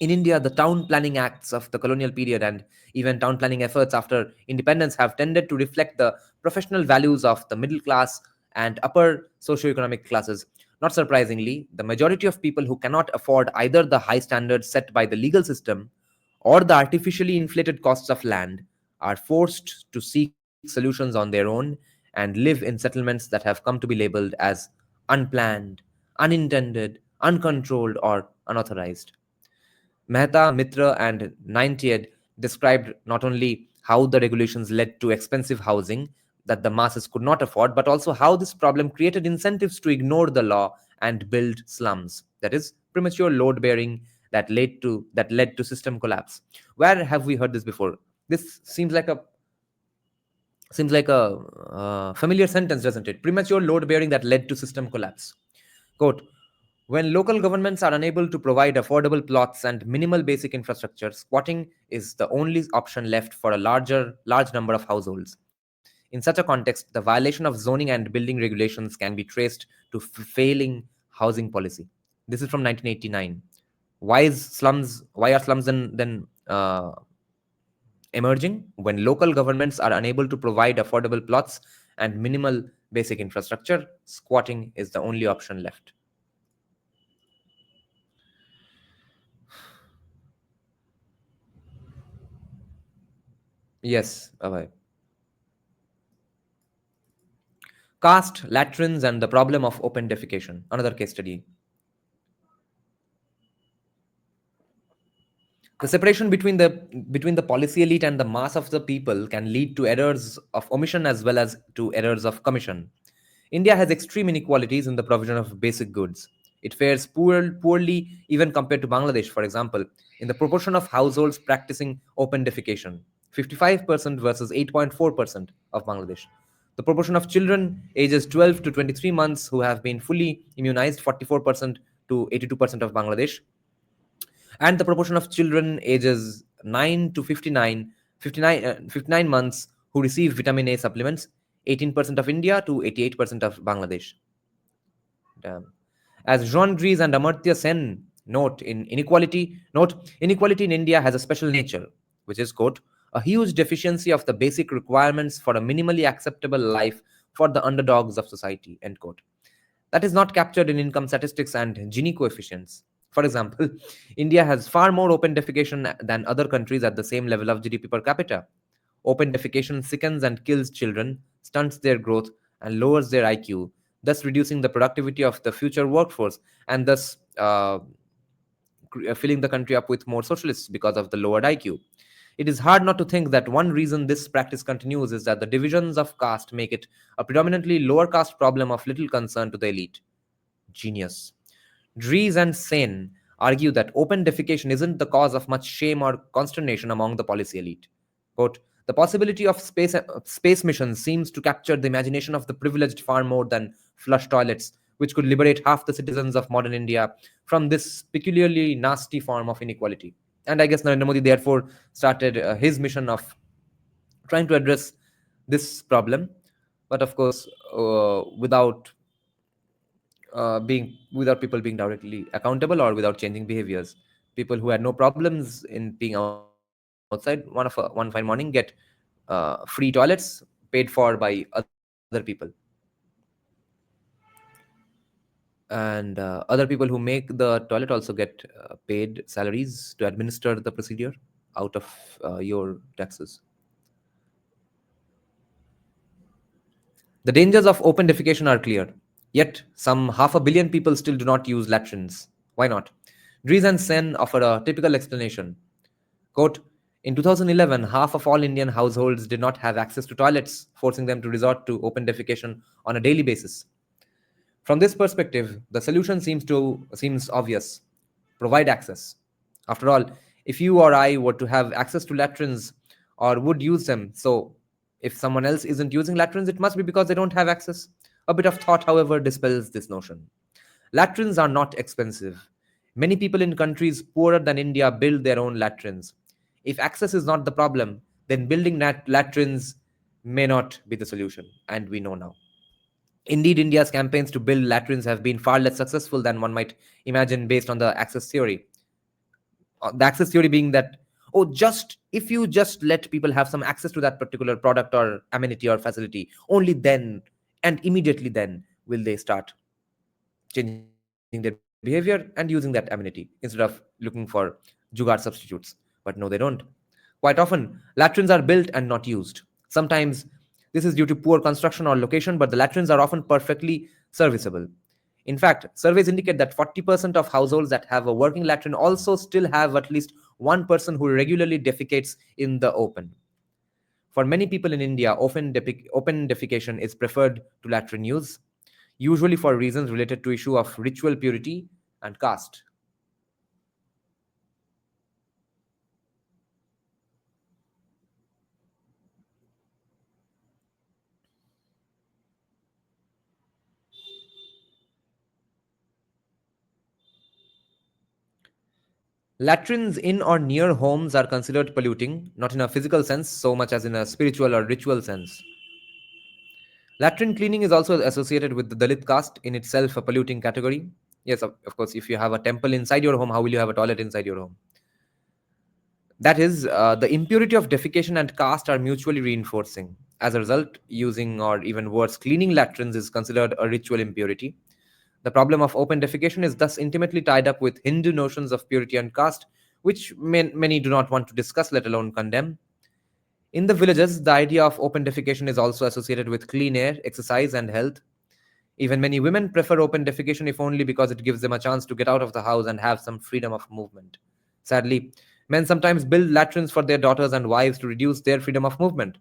In India, the town planning acts of the colonial period and even town planning efforts after independence have tended to reflect the professional values of the middle class and upper socioeconomic classes. Not surprisingly, the majority of people who cannot afford either the high standards set by the legal system or the artificially inflated costs of land are forced to seek solutions on their own and live in settlements that have come to be labeled as unplanned, unintended, uncontrolled, or unauthorized. Mehta, Mitra, and Nientiad described not only how the regulations led to expensive housing that the masses could not afford, but also how this problem created incentives to ignore the law and build slums. That is premature load bearing that led to system collapse. Where have we heard this before? This seems like a familiar sentence, doesn't it? Premature load bearing that led to system collapse. Quote, when local governments are unable to provide affordable plots and minimal basic infrastructure, squatting is the only option left for a large number of households. In such a context, the violation of zoning and building regulations can be traced to failing housing policy. This is from 1989. Why are slums then emerging? When local governments are unable to provide affordable plots and minimal basic infrastructure, squatting is the only option left. Yes, Abhay. Caste, latrines, and the problem of open defecation. Another case study. The separation between the policy elite and the mass of the people can lead to errors of omission as well as to errors of commission. India has extreme inequalities in the provision of basic goods. It fares poorly even compared to Bangladesh, for example, in the proportion of households practicing open defecation, 55% versus 8.4% of Bangladesh. The proportion of children ages 12 to 23 months who have been fully immunized, 44% to 82% of Bangladesh, and the proportion of children ages 9 to 59 months who receive vitamin A supplements, 18% of India to 88% of Bangladesh. Damn. As Jean Dries and Amartya Sen inequality in India has a special nature, which is, quote, a huge deficiency of the basic requirements for a minimally acceptable life for the underdogs of society, end quote. That is not captured in income statistics and Gini coefficients. For example, India has far more open defecation than other countries at the same level of GDP per capita. Open defecation sickens and kills children, stunts their growth, and lowers their IQ, thus reducing the productivity of the future workforce and thus filling the country up with more socialists because of the lowered IQ. It is hard not to think that one reason this practice continues is that the divisions of caste make it a predominantly lower caste problem of little concern to the elite. Genius. Dries and Sen argue that open defecation isn't the cause of much shame or consternation among the policy elite. Quote, the possibility of space missions seems to capture the imagination of the privileged far more than flush toilets, which could liberate half the citizens of modern India from this peculiarly nasty form of inequality. And I guess Narendra Modi therefore started his mission of trying to address this problem, but of course, without people being directly accountable or without changing behaviors. People who had no problems in being outside one fine morning get free toilets paid for by other people, and other people who make the toilet also get paid salaries to administer the procedure out of your taxes. The dangers of open defecation are clear, yet some half a billion people still do not use latrines. Why not? Dries and Sen offer a typical explanation. Quote, in 2011, half of all Indian households did not have access to toilets, forcing them to resort to open defecation on a daily basis. From this perspective, the solution seems obvious. Provide access. After all, if you or I were to have access to latrines or would use them, so if someone else isn't using latrines, it must be because they don't have access. A bit of thought, however, dispels this notion. Latrines are not expensive. Many people in countries poorer than India build their own latrines. If access is not the problem, then building latrines may not be the solution, and we know now. Indeed, India's campaigns to build latrines have been far less successful than one might imagine based on the access theory. The access theory being that, oh, just if you just let people have some access to that particular product or amenity or facility, only then and immediately then will they start changing their behavior and using that amenity instead of looking for jugaad substitutes. But no, they don't. Quite often, latrines are built and not used. Sometimes this is due to poor construction or location, but the latrines are often perfectly serviceable. In fact, surveys indicate that 40% of households that have a working latrine also still have at least one person who regularly defecates in the open. For many people in India, open defecation is preferred to latrine use, usually for reasons related to issue of ritual purity and caste. Latrines in or near homes are considered polluting, not in a physical sense so much as in a spiritual or ritual sense. Latrine cleaning is also associated with the Dalit caste, in itself a polluting category. Yes, of course, if you have a temple inside your home, how will you have a toilet inside your home? That is, the impurity of defecation and caste are mutually reinforcing. As a result, using or even worse, cleaning latrines is considered a ritual impurity. The problem of open defecation is thus intimately tied up with Hindu notions of purity and caste, which many do not want to discuss, let alone condemn. In the villages, the idea of open defecation is also associated with clean air, exercise, and health. Even many women prefer open defecation if only because it gives them a chance to get out of the house and have some freedom of movement. Sadly, men sometimes build latrines for their daughters and wives to reduce their freedom of movement.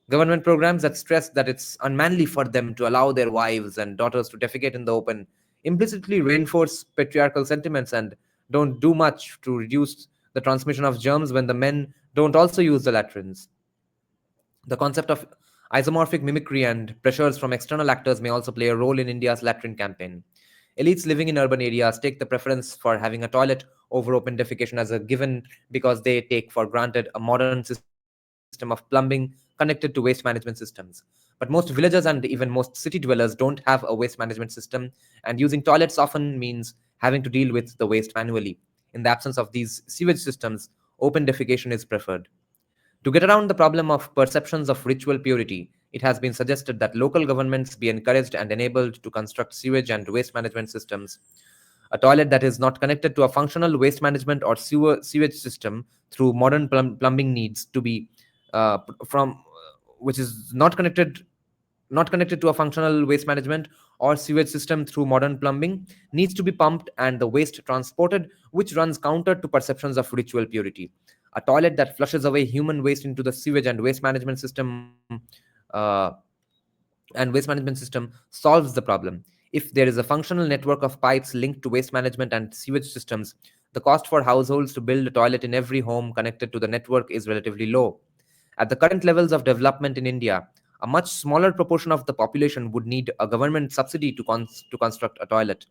Government programs that stress that it's unmanly for them to allow their wives and daughters to defecate in the open implicitly reinforce patriarchal sentiments and don't do much to reduce the transmission of germs when the men don't also use the latrines. The concept of isomorphic mimicry and pressures from external actors may also play a role in India's latrine campaign. Elites living in urban areas take the preference for having a toilet over open defecation as a given because they take for granted a modern system of plumbing connected to waste management systems. But most villagers and even most city dwellers don't have a waste management system, and using toilets often means having to deal with the waste manually. In the absence of these sewage systems, open defecation is preferred. To get around the problem of perceptions of ritual purity, it has been suggested that local governments be encouraged and enabled to construct sewage and waste management systems. A toilet that is not connected to a functional waste management or sewage system through modern plumbing needs to be from which is not connected to a functional waste management or sewage system through modern plumbing needs to be pumped and the waste transported, which runs counter to perceptions of ritual purity. A toilet that flushes away human waste into the sewage and waste management system uh, solves the problem. If there is a functional network of pipes linked to waste management and sewage systems, the cost for households to build a toilet in every home connected to the network is relatively low. At the current levels of development in India, a much smaller proportion of the population would need a government subsidy to construct a toilet.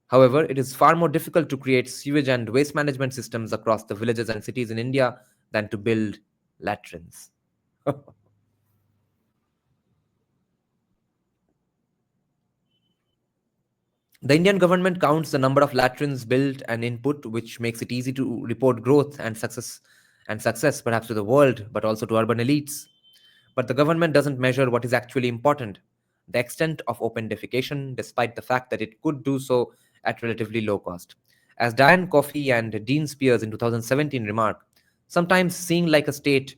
However, it is far more difficult to create sewage and waste management systems across the villages and cities in India than to build latrines. The Indian government counts the number of latrines built and input, which makes it easy to report growth and success perhaps to the world, but also to urban elites. But the government doesn't measure what is actually important, the extent of open defecation, despite the fact that it could do so at relatively low cost. As Diane Coffey and Dean Spears in 2017 remark, sometimes seeing like a state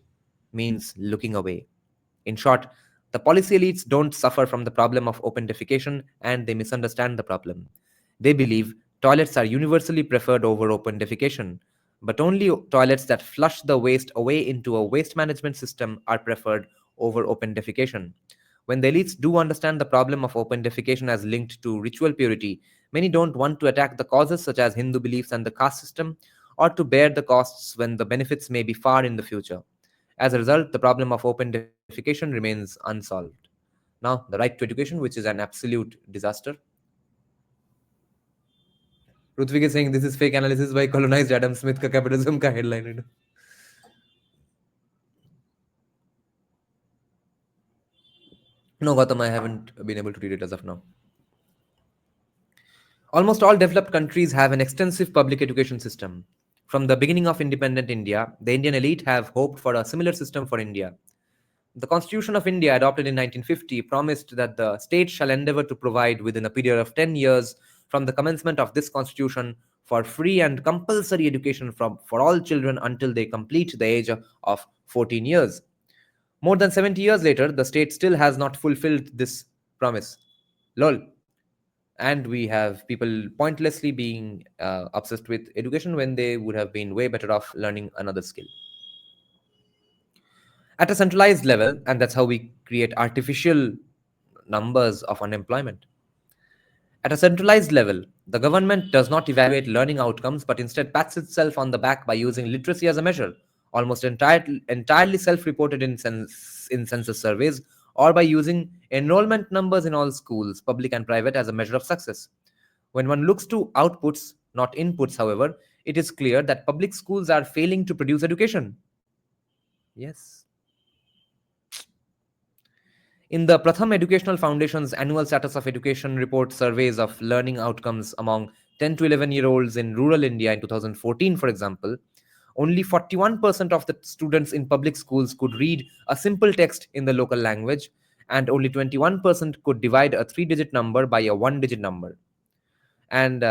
means looking away. In short, the policy elites don't suffer from the problem of open defecation and they misunderstand the problem. They believe toilets are universally preferred over open defecation, but only toilets that flush the waste away into a waste management system are preferred over open defecation. When the elites do understand the problem of open defecation as linked to ritual purity, many don't want to attack the causes such as Hindu beliefs and the caste system, or to bear the costs when the benefits may be far in the future. As a result, the problem of open defecation remains unsolved. Now, the right to education, which is an absolute disaster. Rutvik is saying this is fake analysis by colonized Adam Smith ka capitalism ka headline है. No, Gautam, I haven't been able to read it as of now. Almost all developed countries have an extensive public education system. From the beginning of independent India, the Indian elite have hoped for a similar system for India. The Constitution of India, adopted in 1950, promised that the state shall endeavour to provide within a period of 10 years from the commencement of this Constitution for free and compulsory education for all children until they complete the age of 14 years. More than 70 years later, the state still has not fulfilled this promise. Lol. And we have people pointlessly being obsessed with education when they would have been way better off learning another skill. At a centralized level, and that's how we create artificial numbers of unemployment. At a centralized level, the government does not evaluate learning outcomes but instead pats itself on the back by using literacy as a measure, almost entirely self reported in census surveys, or by using enrollment numbers in all schools, public and private, as a measure of success. When one looks to outputs, not inputs, however, it is clear that public schools are failing to produce education. Yes. In the Pratham Educational Foundation's annual status of education report surveys of learning outcomes among 10 to 11-year-olds in rural India in 2014, for example, only 41% of the students in public schools could read a simple text in the local language, and only 21% could divide a 3-digit number by a 1-digit number. And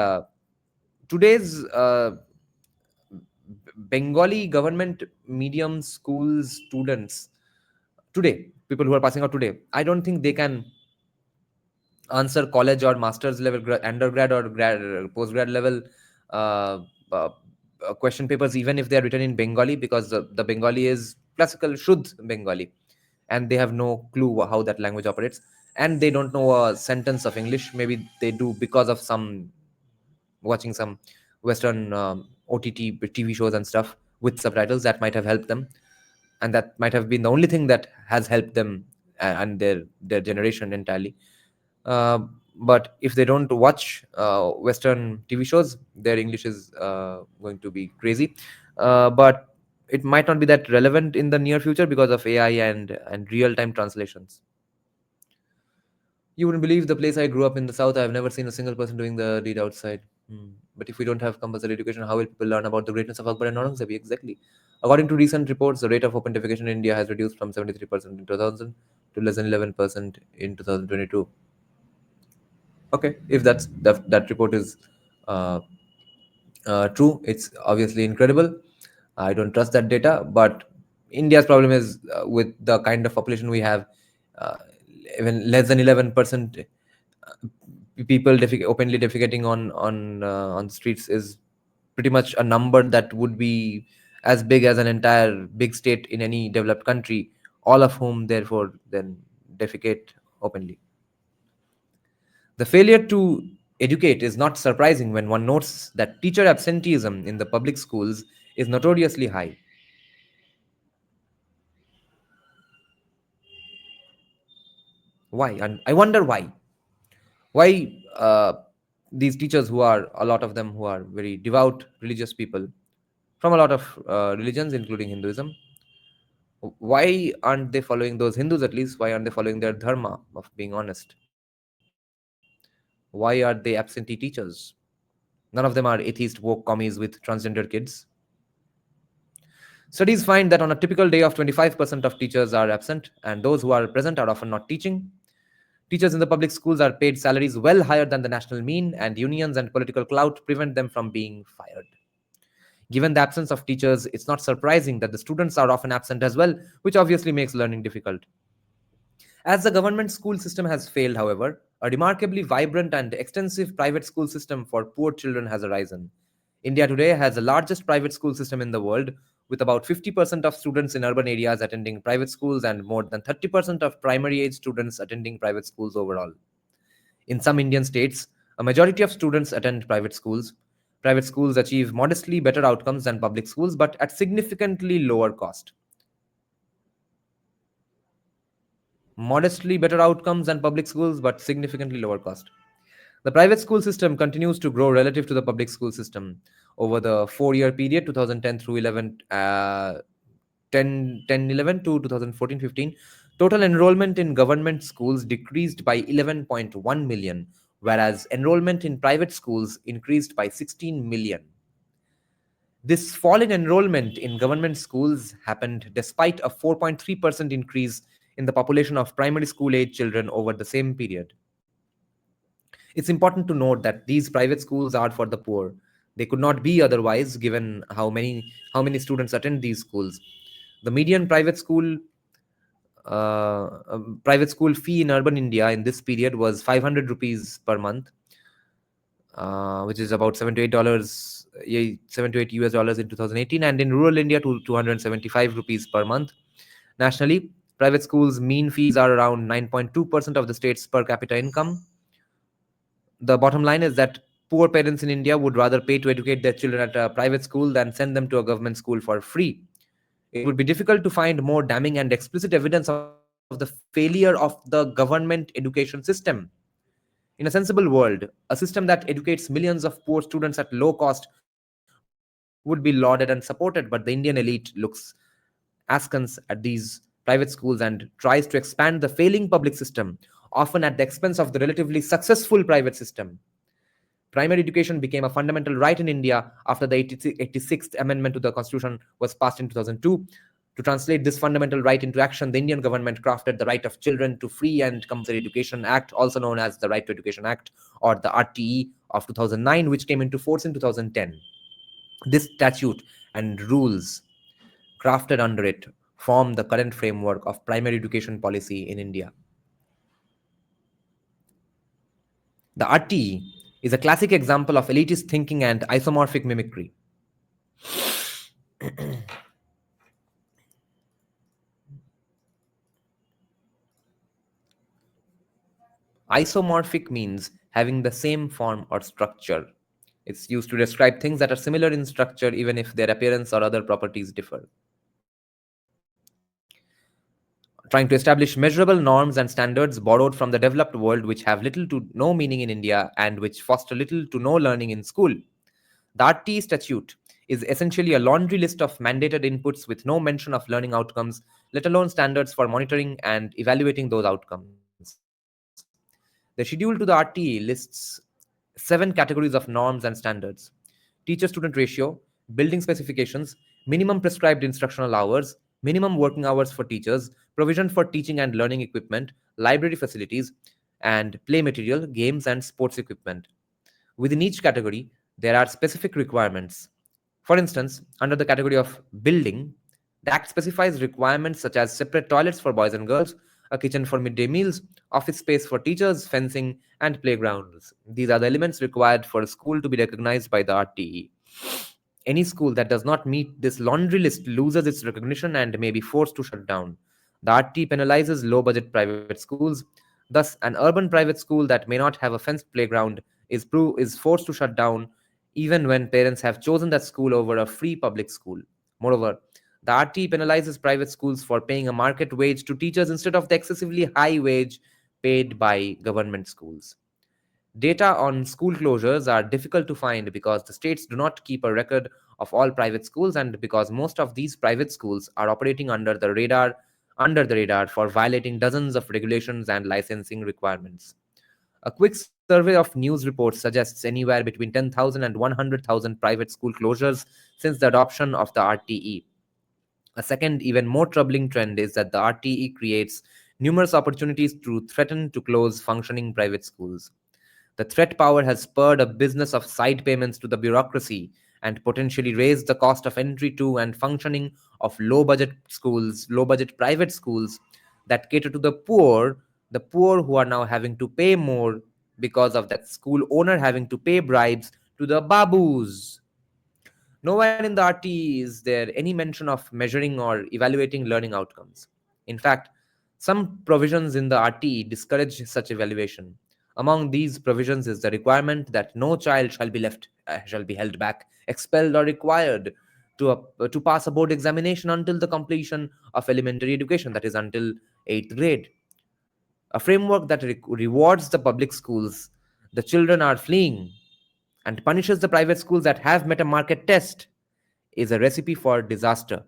today's Bengali government medium school students today, people who are passing out today, I don't think they can answer college or master's level, undergrad or postgrad level uh, uh, question papers, even if they are written in Bengali, because the Bengali is classical Shuddh Bengali, and they have no clue how that language operates, and they don't know a sentence of English. Maybe they do because of some watching some Western OTT TV shows and stuff with subtitles. That might have helped them, and that might have been the only thing that has helped them and their generation entirely. Uh, but if they don't watch Western TV shows, their English is going to be crazy. But it might not be that relevant in the near future because of AI and real time translations. You wouldn't believe the place I grew up in the south. I've never seen a single person doing the deed outside. But if we don't have compulsory education, how will people learn about the greatness of Akbar and Aurangzeb? Exactly. According to recent reports, the rate of open defecation in India has reduced from 73% in 2000 to less than 11% in 2022. Okay, if that report is uh, true, it's obviously incredible. I don't trust that data, but India's problem is with the kind of population we have, uh, even less than 11% people openly defecating on the streets is pretty much a number that would be as big as an entire big state in any developed country, all of whom therefore then defecate openly. The failure to educate is not surprising when one notes that teacher absenteeism in the public schools is notoriously high. Why? And I wonder why. Why these teachers, who are a lot of them who are very devout religious people from a lot of religions, including Hinduism, why aren't they following those Hindus at least? Why aren't they following their dharma of being honest? Why are they absentee teachers? None of them are atheist woke commies with transgender kids. Studies find that on a typical day of 25% of teachers are absent, and those who are present are often not teaching. Teachers in the public schools are paid salaries well higher than the national mean, and unions and political clout prevent them from being fired. Given the absence of teachers, it's not surprising that the students are often absent as well, which obviously makes learning difficult. As the government school system has failed, however, a remarkably vibrant and extensive private school system for poor children has arisen. India today has the largest private school system in the world, with about 50% of students in urban areas attending private schools and more than 30% of primary age students attending private schools overall. In some Indian states, a majority of students attend private schools. Private schools achieve modestly better outcomes than public schools, but at significantly lower cost. Modestly better outcomes than public schools, but significantly lower cost. The private school system continues to grow relative to the public school system. Over the 4-year period, 2010 through 11, 11 to 2014-15, total enrollment in government schools decreased by 11.1 million, whereas enrollment in private schools increased by 16 million. This fall in enrollment in government schools happened despite a 4.3% increase in the population of primary school age children over the same period. It's important to note that these private schools are for the poor. They could not be otherwise, given how many students attend these schools. The median private school fee in urban India in this period was 500 rupees per month, which is about $7 to $8, $7 to $8 in 2018, and in rural India to 275 rupees per month. Nationally, private schools' mean fees are around 9.2% of the state's per capita income. The bottom line is that poor parents in India would rather pay to educate their children at a private school than send them to a government school for free. It would be difficult to find more damning and explicit evidence of the failure of the government education system. In a sensible world, a system that educates millions of poor students at low cost would be lauded and supported, but the Indian elite looks askance at these private schools and tries to expand the failing public system, often at the expense of the relatively successful private system. Primary education became a fundamental right in India after the 86th Amendment to the Constitution was passed in 2002. To translate this fundamental right into action, the Indian government crafted the Right of Children to Free and Compulsory Education Act, also known as the Right to Education Act, or the RTE of 2009, which came into force in 2010. This statute and rules crafted under it form the current framework of primary education policy in India. The RTE is a classic example of elitist thinking and isomorphic mimicry. Isomorphic means having the same form or structure. It's used to describe things that are similar in structure even if their appearance or other properties differ. Trying to establish measurable norms and standards borrowed from the developed world, which have little to no meaning in India and which foster little to no learning in school. The RT statute is essentially a laundry list of mandated inputs with no mention of learning outcomes, let alone standards for monitoring and evaluating those outcomes. The schedule to the RTE lists 7 categories of norms and standards: teacher student ratio, building specifications, minimum prescribed instructional hours, minimum working hours for teachers, provision for teaching and learning equipment, library facilities, and play material, games, and sports equipment. Within each category, there are specific requirements. For instance, under the category of building, the Act specifies requirements such as separate toilets for boys and girls, a kitchen for midday meals, office space for teachers, fencing, and playgrounds. These are the elements required for a school to be recognized by the RTE. Any school that does not meet this laundry list loses its recognition and may be forced to shut down. The RT penalizes low budget private schools. Thus, an urban private school that may not have a fenced playground is forced to shut down even when parents have chosen that school over a free public school. Moreover, the RT penalizes private schools for paying a market wage to teachers instead of the excessively high wage paid by government schools. Data on school closures are difficult to find because the states do not keep a record of all private schools and because most of these private schools are operating under the radar for violating dozens of regulations and licensing requirements. A quick survey of news reports suggests anywhere between 10,000 and 100,000 private school closures since the adoption of the RTE. A second, even more troubling trend is that the RTE creates numerous opportunities to threaten to close functioning private schools. The threat power has spurred a business of side payments to the bureaucracy and potentially raised the cost of entry to and functioning of low budget private schools that cater to the poor who are now having to pay more because of that school owner having to pay bribes to the babus. Nowhere in the RT is there any mention of measuring or evaluating learning outcomes. In fact, some provisions in the RT discourage such evaluation. Among these provisions is the requirement that no child shall be held back, expelled, or required to pass a board examination until the completion of elementary education, that is, until 8th grade. A framework that rewards the public schools the children are fleeing and punishes the private schools that have met a market test is a recipe for disaster.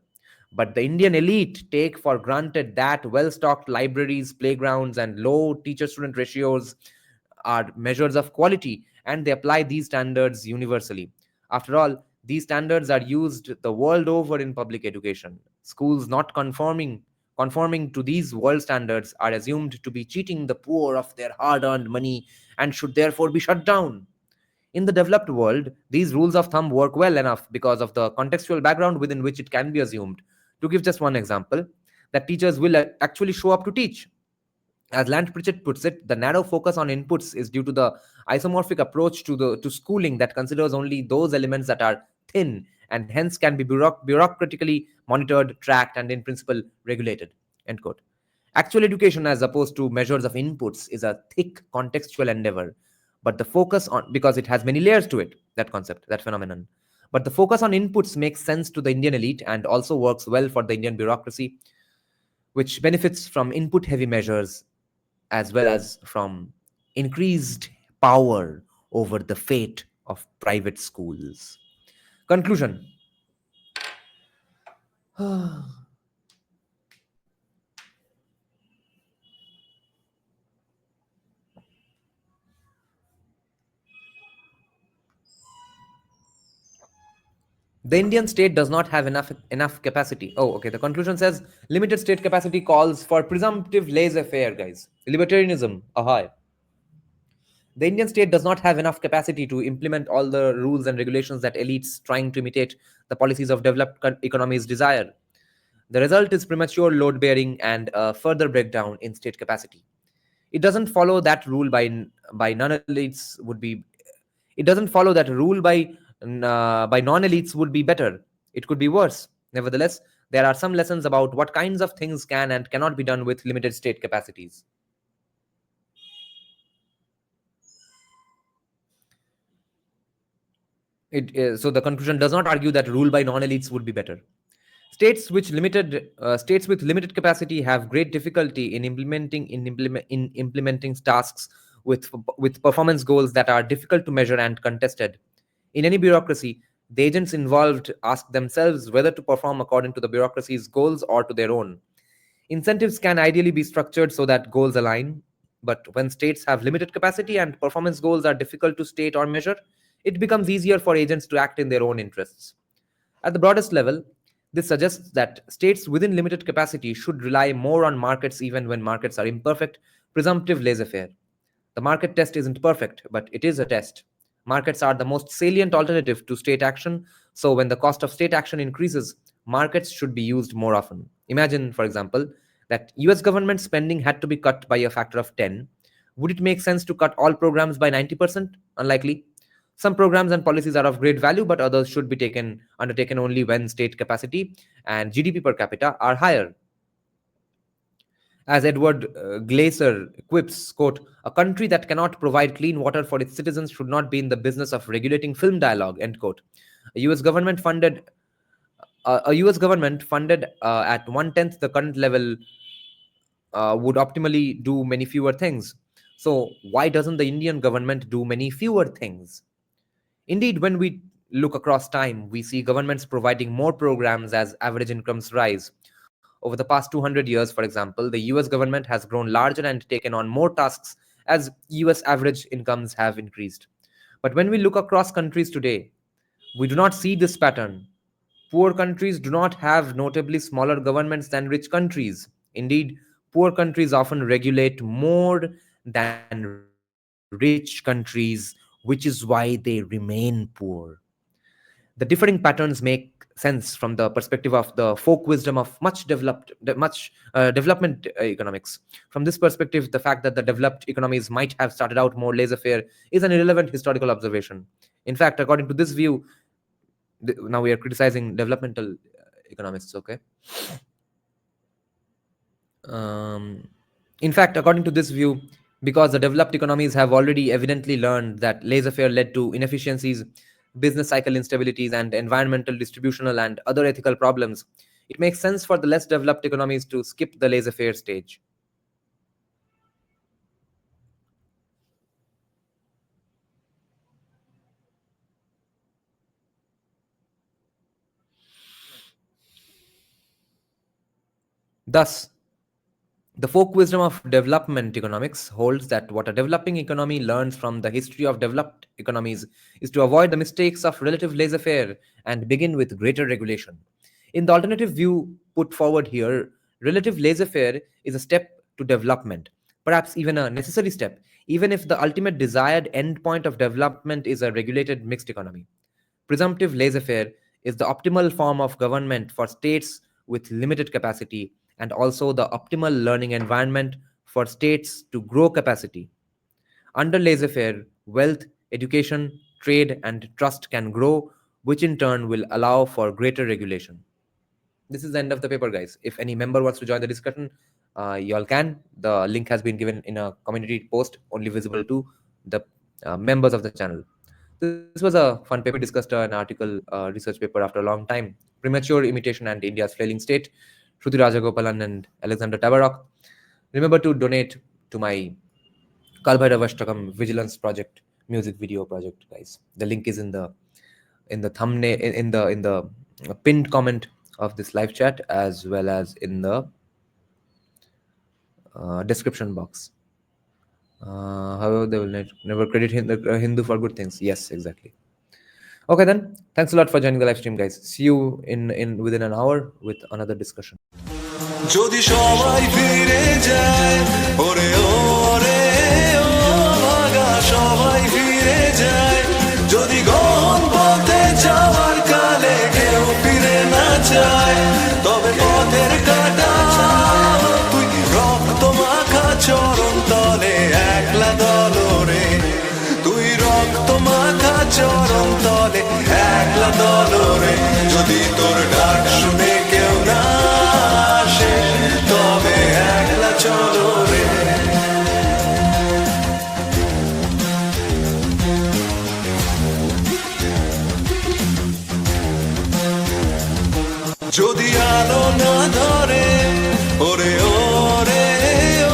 But the Indian elite take for granted that well stocked libraries, playgrounds, and low teacher student ratios are measures of quality, and they apply these standards universally. After all, these standards are used the world over in public education. Schools not conforming to these world standards are assumed to be cheating the poor of their hard earned money and should therefore be shut down. In the developed world, these rules of thumb work well enough because of the contextual background within which it can be assumed. To give just one example, that teachers will actually show up to teach. As Land Pritchett puts it, the narrow focus on inputs is due to the isomorphic approach to schooling that considers only those elements that are thin and hence can be bureaucratically monitored, tracked, and in principle regulated. End quote. Actual education, as opposed to measures of inputs, is a thick contextual endeavor. But the focus on, because it has many layers to it, that concept, that phenomenon. But the focus on inputs makes sense to the Indian elite and also works well for the Indian bureaucracy, which benefits from input heavy measures as well as from increased power over the fate of private schools. Conclusion. The Indian state does not have enough capacity. Oh, okay. The conclusion says limited state capacity calls for presumptive laissez-faire, guys. Libertarianism, ahoy. The Indian state does not have enough capacity to implement all the rules and regulations that elites trying to imitate the policies of developed economies desire. The result is premature load bearing and a further breakdown in state capacity. It doesn't follow that rule by non elites would be. It doesn't follow that rule by non elites would be better. It could be worse. Nevertheless, there are some lessons about what kinds of things can and cannot be done with limited state capacities. So the conclusion does not argue that rule by non-elites would be better. States with limited capacity have great difficulty in implementing tasks with performance goals that are difficult to measure and contested. In any bureaucracy, the agents involved ask themselves whether to perform according to the bureaucracy's goals or to their own. Incentives can ideally be structured so that goals align, but when states have limited capacity and performance goals are difficult to state or measure, it becomes easier for agents to act in their own interests. At the broadest level, this suggests that states within limited capacity should rely more on markets even when markets are imperfect, presumptive laissez faire. The market test isn't perfect, but it is a test. Markets are the most salient alternative to state action, so when the cost of state action increases, markets should be used more often. Imagine, for example, that US government spending had to be cut by a factor of 10. Would it make sense to cut all programs by 90%? Unlikely. Some programs and policies are of great value, but others should be undertaken only when state capacity and GDP per capita are higher. As Edward Glaser quips, quote, "A country that cannot provide clean water for its citizens should not be in the business of regulating film dialogue," end quote. A US government funded at 1/10 the current level would optimally do many fewer things. So why doesn't the Indian government do many fewer things? Indeed, when we look across time, we see governments providing more programs as average incomes rise. Over the past 200 years, for example, the US government has grown larger and taken on more tasks as US average incomes have increased. But when we look across countries today, we do not see this pattern. Poor countries do not have notably smaller governments than rich countries. Indeed, poor countries often regulate more than rich countries, which is why they remain poor. The differing patterns make sense from the perspective of the folk wisdom of development economics. From this perspective, the fact that the developed economies might have started out more laissez-faire is an irrelevant historical observation. In fact, according to this view, now we are criticizing developmental economists, okay? In fact, according to this view, because the developed economies have already evidently learned that laissez-faire led to inefficiencies, business cycle instabilities, and environmental, distributional, and other ethical problems, it makes sense for the less developed economies to skip the laissez-faire stage. Thus, the folk wisdom of development economics holds that what a developing economy learns from the history of developed economies is to avoid the mistakes of relative laissez-faire and begin with greater regulation. In the alternative view put forward here, relative laissez-faire is a step to development, perhaps even a necessary step, even if the ultimate desired endpoint of development is a regulated mixed economy. Presumptive laissez-faire is the optimal form of government for states with limited capacity and also the optimal learning environment for states to grow capacity. Under laissez-faire, wealth, education, trade, and trust can grow, which in turn will allow for greater regulation. This is the end of the paper, guys. If any member wants to join the discussion, y'all can. The link has been given in a community post, only visible to the members of the channel. This was a fun paper. We discussed an article, research paper after a long time. Premature, Imitation, and India's Flailing State. SHRUTI, Rajagopalan, and Alexander Tabarrok. Remember to donate to my Kaal Bhairav Ashtakam Vigilance project, music video project, guys. The link is in the thumbnail, in the pinned comment of this live chat, as well as in the description box. However, they will never credit Hindu for good things. Yes, exactly. Okay then, thanks a lot for joining the live stream, guys. See you in within an hour with another discussion. যদি সবাই ফিরে যায় ওরে ওরে ও ভাগা সবাই ফিরে যায় যদি গহন পথে যাওয়ার কালে কেউ ফিরে না যায় তবে পথের কাটা তুই রক্ত মাখা চরণ তলে একলা দলরে তুই রক্ত মাখা চরণ তলে একলা দলরে যদি তোর ডাক শুনে কেউ না আসে তবে একলা চলো রে যদি আলো না ধরে ওরে ওরে ও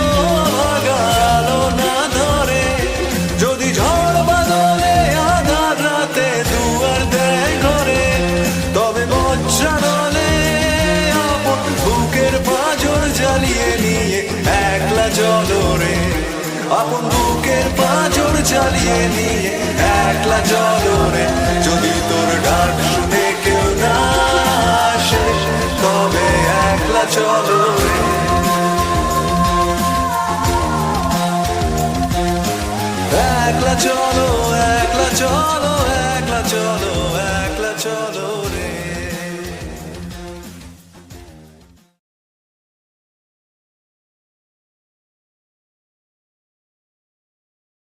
ভাগা আলো না ধরে যদি ঝড় বাদলে আধার রাতে দুয়ার দেয় ঘরে তবে বজ্রানলে আপন বুকের পাঁজর জ্বালিয়ে নিয়ে একলা জলরে আপন বুকের পাঁজর জ্বালিয়ে নিয়ে একলা জলরে যদি তোর ডাক শুনে কেউ না আসে তবে একলা চলরে একলা চলো